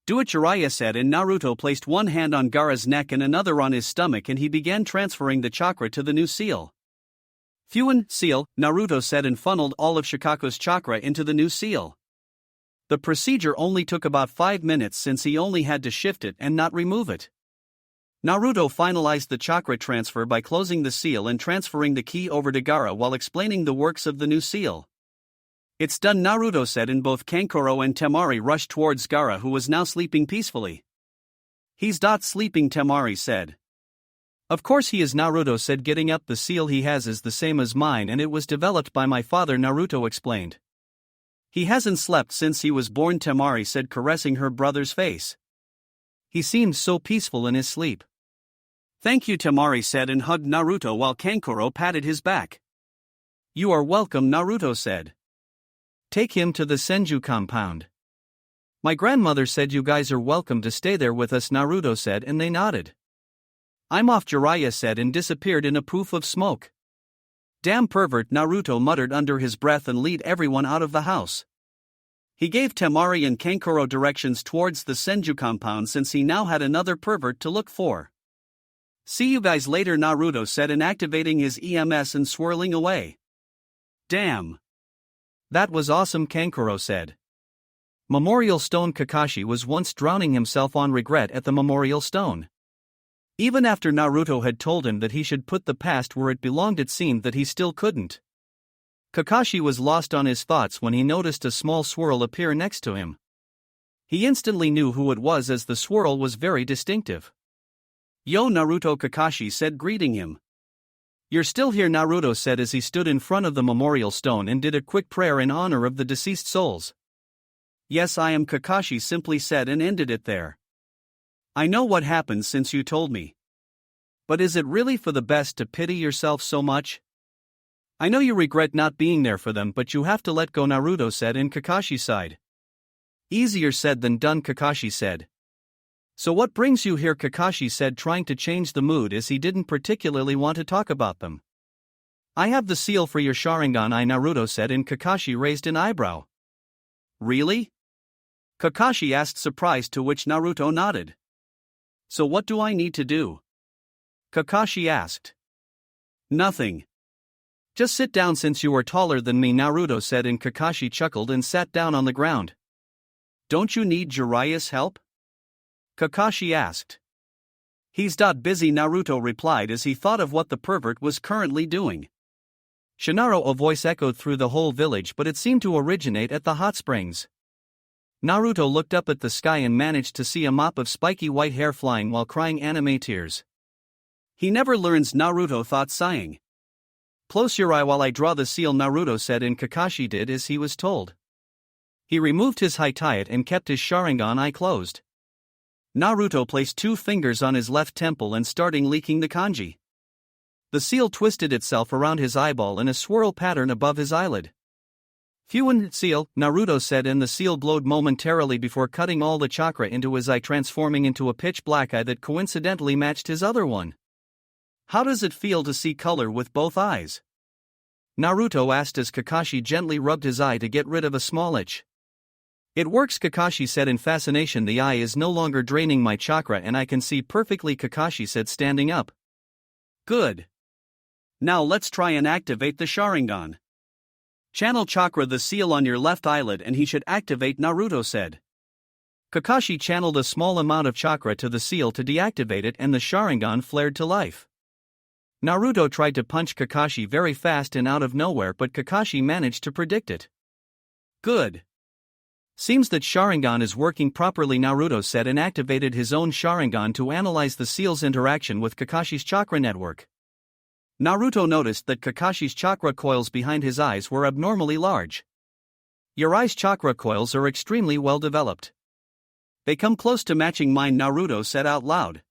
Do it, Jiraiya said, and Naruto placed one hand on Gaara's neck and another on his stomach, and he began transferring the chakra to the new seal. Fuin, seal, Naruto said, and funneled all of Shikaku's chakra into the new seal. The procedure only took about 5 minutes since he only had to shift it and not remove it. Naruto finalized the chakra transfer by closing the seal and transferring the key over to Gaara while explaining the works of the new seal. It's done, Naruto said, and both Kankuro and Temari rushed towards Gaara, who was now sleeping peacefully. He's sleeping, Temari said. Of course he is, Naruto said, getting up. The seal he has is the same as mine and it was developed by my father, Naruto explained. He hasn't slept since he was born, Temari said, caressing her brother's face. He seemed so peaceful in his sleep. Thank you, Temari said, and hugged Naruto while Kankuro patted his back. You are welcome, Naruto said. Take him to the Senju compound. My grandmother said you guys are welcome to stay there with us, Naruto said, and they nodded. I'm off, Jiraiya said, and disappeared in a poof of smoke. Damn pervert, Naruto muttered under his breath and lead everyone out of the house. He gave Temari and Kankuro directions towards the Senju compound since he now had another pervert to look for. See you guys later, Naruto said, and activating his EMS and swirling away. Damn. That was awesome, Kankuro said. Memorial Stone. Kakashi was once drowning himself on regret at the Memorial Stone. Even after Naruto had told him that he should put the past where it belonged, it seemed that he still couldn't. Kakashi was lost on his thoughts when he noticed a small swirl appear next to him. He instantly knew who it was as the swirl was very distinctive. Yo, Naruto, Kakashi said, greeting him. You're still here, Naruto said as he stood in front of the Memorial Stone and did a quick prayer in honor of the deceased souls. Yes, I am, Kakashi simply said and ended it there. I know what happened since you told me. But is it really for the best to pity yourself so much? I know you regret not being there for them, but you have to let go, Naruto said, and Kakashi sighed. Easier said than done, Kakashi said. So what brings you here, Kakashi said, trying to change the mood as he didn't particularly want to talk about them. I have the seal for your Sharingan, Naruto said, and Kakashi raised an eyebrow. Really? Kakashi asked, surprised, to which Naruto nodded. So what do I need to do? Kakashi asked. Nothing. Just sit down since you are taller than me, Naruto said, and Kakashi chuckled and sat down on the ground. Don't you need Jiraiya's help? Kakashi asked. He's busy, Naruto replied as he thought of what the pervert was currently doing. Shinaro, a voice echoed through the whole village, but it seemed to originate at the hot springs. Naruto looked up at the sky and managed to see a mop of spiky white hair flying while crying anime tears. He never learns, Naruto thought, sighing. Close your eye while I draw the seal, Naruto said, and Kakashi did as he was told. He removed his Hitayat and kept his Sharingan eye closed. Naruto placed 2 fingers on his left temple and started leaking the kanji. The seal twisted itself around his eyeball in a swirl pattern above his eyelid. Fuin, seal, Naruto said, and the seal glowed momentarily before cutting all the chakra into his eye, transforming into a pitch black eye that coincidentally matched his other one. How does it feel to see color with both eyes? Naruto asked as Kakashi gently rubbed his eye to get rid of a small itch. It works, Kakashi said in fascination. The eye is no longer draining my chakra and I can see perfectly, Kakashi said, standing up. Good. Now let's try and activate the Sharingan. Channel chakra the seal on your left eyelid and he should activate, Naruto said. Kakashi channeled a small amount of chakra to the seal to deactivate it and the Sharingan flared to life. Naruto tried to punch Kakashi very fast and out of nowhere, but Kakashi managed to predict it. Good. Seems that Sharingan is working properly, Naruto said, and activated his own Sharingan to analyze the seal's interaction with Kakashi's chakra network. Naruto noticed that Kakashi's chakra coils behind his eyes were abnormally large. Your eye's chakra coils are extremely well developed. They come close to matching mine, Naruto said out loud.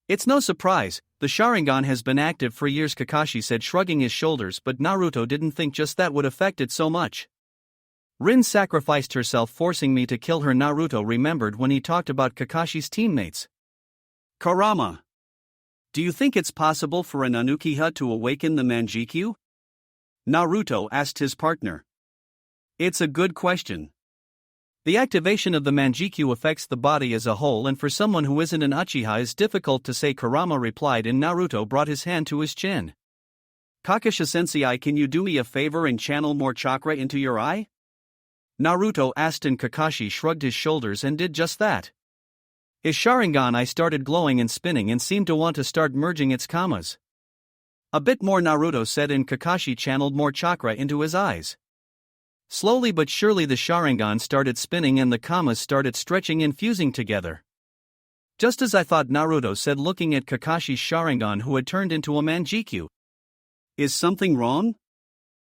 It's no surprise, The Sharingan has been active for years, Kakashi said, shrugging his shoulders, but Naruto didn't think just that would affect it so much. Rin sacrificed herself, forcing me to kill her. Naruto remembered when he talked about Kakashi's teammates. Kurama. Do you think it's possible for an Anukiha to awaken the Manjikyu? Naruto asked his partner. It's a good question. The activation of the Manjikyu affects the body as a whole, and for someone who isn't an Uchiha is difficult to say, Kurama replied, and Naruto brought his hand to his chin. Kakashi-sensei, can you do me a favor and channel more chakra into your eye? Naruto asked, and Kakashi shrugged his shoulders and did just that. His Sharingan eye started glowing and spinning and seemed to want to start merging its kamas. A bit more, Naruto said, and Kakashi channeled more chakra into his eyes. Slowly but surely the Sharingan started spinning and the kamas started stretching and fusing together. Just as I thought, Naruto said, looking at Kakashi's Sharingan, who had turned into a Manjikyu. Is something wrong?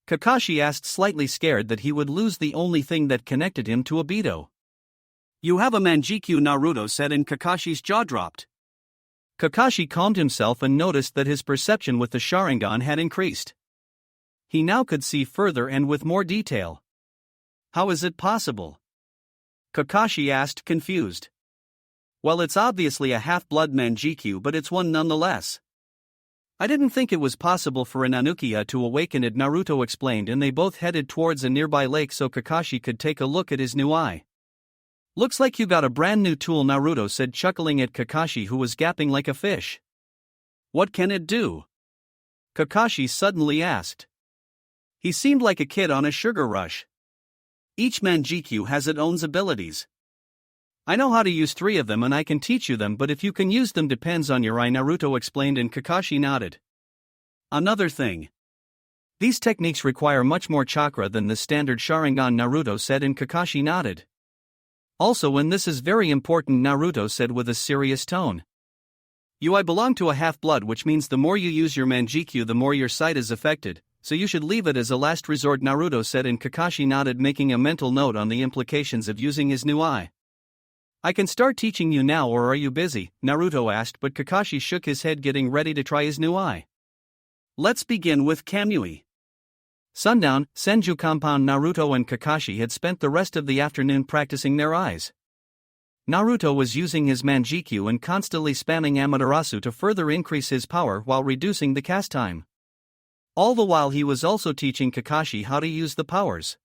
Kakashi asked, slightly scared that he would lose the only thing that connected him to Obito. You have a Manjikyu, Naruto said, and Kakashi's jaw dropped. Kakashi calmed himself and noticed that his perception with the Sharingan had increased. He now could see further and with more detail. How is it possible? Kakashi asked, confused. Well, it's obviously a half-blood Manjikyu, but it's one nonetheless. I didn't think it was possible for an Anukiha to awaken it, Naruto explained, and they both headed towards a nearby lake so Kakashi could take a look at his new eye. Looks like you got a brand new tool, Naruto said, chuckling at Kakashi, who was gaping like a fish. What can it do? Kakashi suddenly asked. He seemed like a kid on a sugar rush. Each Manjikyu has its own abilities. I know how to use 3 of them and I can teach you them, but if you can use them depends on your eye, Naruto explained, and Kakashi nodded. Another thing. These techniques require much more chakra than the standard Sharingan, Naruto said, and Kakashi nodded. Also, and this is very important, Naruto said with a serious tone. I belong to a half-blood, which means the more you use your Manjikyu the more your sight is affected, so you should leave it as a last resort, Naruto said, and Kakashi nodded, making a mental note on the implications of using his new eye. I can start teaching you now, or are you busy? Naruto asked, but Kakashi shook his head, getting ready to try his new eye. Let's begin with Kamui. Sundown, Senju compound. Naruto and Kakashi had spent the rest of the afternoon practicing their eyes. Naruto was using his Manjikyu and constantly spamming Amaterasu to further increase his power while reducing the cast time. All the while he was also teaching Kakashi how to use the powers.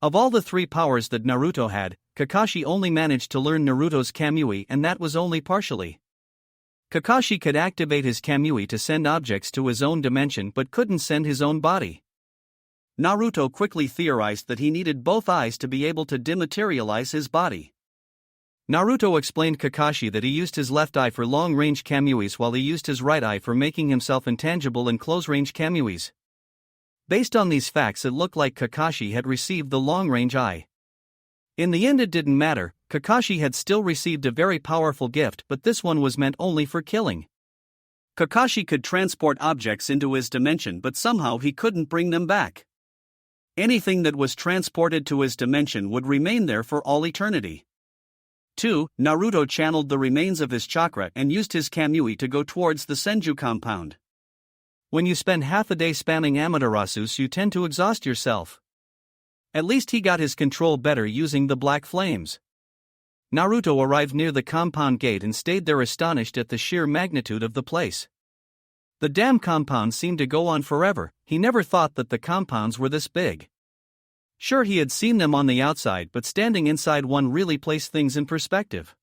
Of all the 3 powers that Naruto had, Kakashi only managed to learn Naruto's Kamui, and that was only partially. Kakashi could activate his Kamui to send objects to his own dimension but couldn't send his own body. Naruto quickly theorized that he needed both eyes to be able to dematerialize his body. Naruto explained Kakashi that he used his left eye for long-range Kamuis while he used his right eye for making himself intangible in close-range Kamuis. Based on these facts, it looked like Kakashi had received the long-range eye. In the end, it didn't matter, Kakashi had still received a very powerful gift, but this one was meant only for killing. Kakashi could transport objects into his dimension, but somehow he couldn't bring them back. Anything that was transported to his dimension would remain there for all eternity. 2. Naruto channeled the remains of his chakra and used his Kamui to go towards the Senju compound. When you spend half a day spamming Amaterasu, you tend to exhaust yourself. At least he got his control better using the black flames. Naruto arrived near the compound gate and stayed there, astonished at the sheer magnitude of the place. The damn compound seemed to go on forever. He never thought that the compounds were this big. Sure, he had seen them on the outside, but standing inside one really placed things in perspective.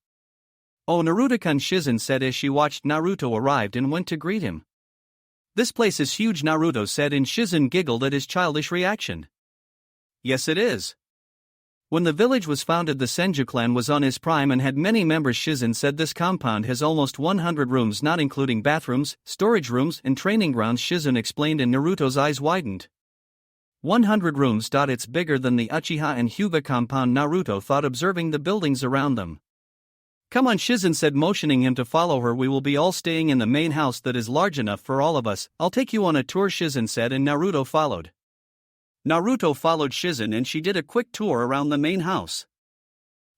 "Oh, Naruto-kun," Shizen said as she watched Naruto arrive and went to greet him. "This place is huge," Naruto said, and Shizen giggled at his childish reaction. "Yes, it is. When the village was founded, the Senju clan was on his prime and had many members. Shizen said this compound has almost 100 rooms, not including bathrooms, storage rooms, and training grounds, Shizen explained, and Naruto's eyes widened. 100 rooms. It's bigger than the Uchiha and Hyuga compound, Naruto thought, observing the buildings around them. "Come on," Shizen said, motioning him to follow her. "We will be all staying in the main house that is large enough for all of us. I'll take you on a tour," Shizen said, and Naruto followed. Naruto followed Shizen and she did a quick tour around the main house.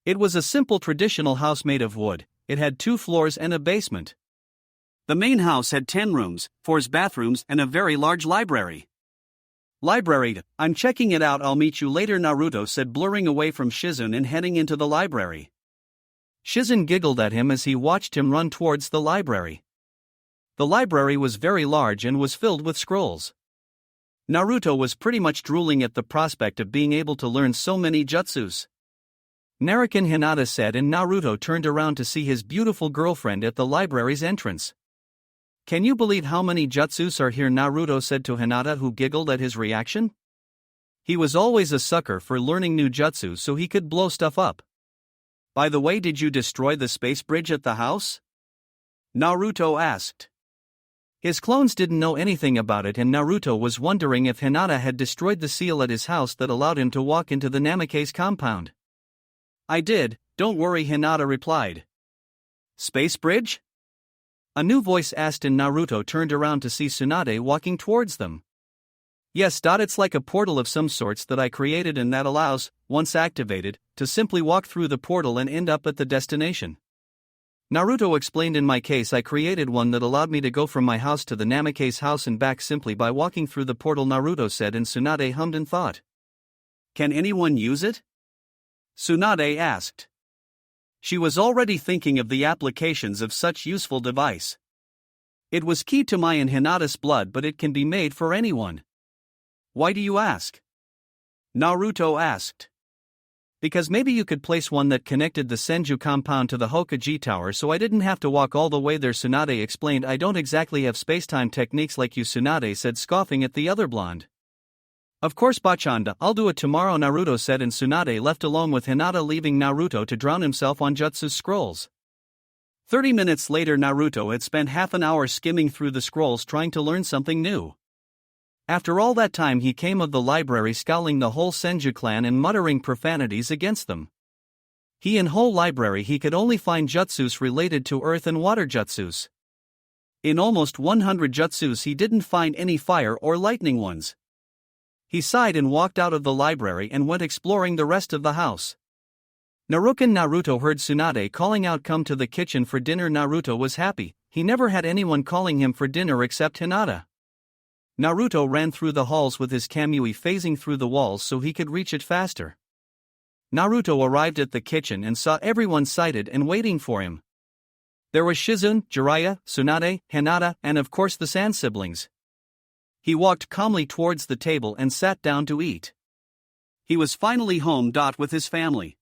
It was a simple traditional house made of wood. It had 2 floors and a basement. The main house had 10 rooms, 4 bathrooms, and a very large library. Library, I'm checking it out, I'll meet you later, Naruto said, blurring away from Shizune and heading into the library. Shizune giggled at him as he watched him run towards the library. The library was very large and was filled with scrolls. Naruto was pretty much drooling at the prospect of being able to learn so many jutsus. Naruto, Hinata said, and Naruto turned around to see his beautiful girlfriend at the library's entrance. Can you believe how many jutsus are here? Naruto said to Hinata, who giggled at his reaction. He was always a sucker for learning new jutsus so he could blow stuff up. By the way, did you destroy the space bridge at the house? Naruto asked. His clones didn't know anything about it, and Naruto was wondering if Hinata had destroyed the seal at his house that allowed him to walk into the Namake's compound. I did, don't worry, Hinata replied. Space bridge? A new voice asked, and Naruto turned around to see Tsunade walking towards them. Yes, it's like a portal of some sorts that I created and that allows, once activated, to simply walk through the portal and end up at the destination. Naruto explained, in my case I created one that allowed me to go from my house to the Namake's house and back simply by walking through the portal, Naruto said, and Tsunade hummed and thought. Can anyone use it? Tsunade asked. She was already thinking of the applications of such useful device. It was key to my and Hinata's blood, but it can be made for anyone. Why do you ask? Naruto asked. Because maybe you could place one that connected the Senju compound to the Hokage tower so I didn't have to walk all the way there, Tsunade explained. I don't exactly have spacetime techniques like you, Tsunade said, scoffing at the other blonde. Of course, Bachanda, I'll do it tomorrow, Naruto said, and Tsunade left alone with Hinata, leaving Naruto to drown himself on Jutsu's scrolls. 30 minutes later, Naruto had spent half an hour skimming through the scrolls trying to learn something new. After all that time, he came of the library scowling the whole Senju clan and muttering profanities against them. He in whole library he could only find jutsus related to earth and water jutsus. In almost 100 jutsus he didn't find any fire or lightning ones. He sighed and walked out of the library and went exploring the rest of the house. Naruto heard Tsunade calling out, come to the kitchen for dinner. Naruto was happy, he never had anyone calling him for dinner except Hinata. Naruto ran through the halls with his Kamui phasing through the walls so he could reach it faster. Naruto arrived at the kitchen and saw everyone sighted and waiting for him. There was Shizune, Jiraiya, Tsunade, Hinata, and of course the Sand siblings. He walked calmly towards the table and sat down to eat. He was finally home. With his family.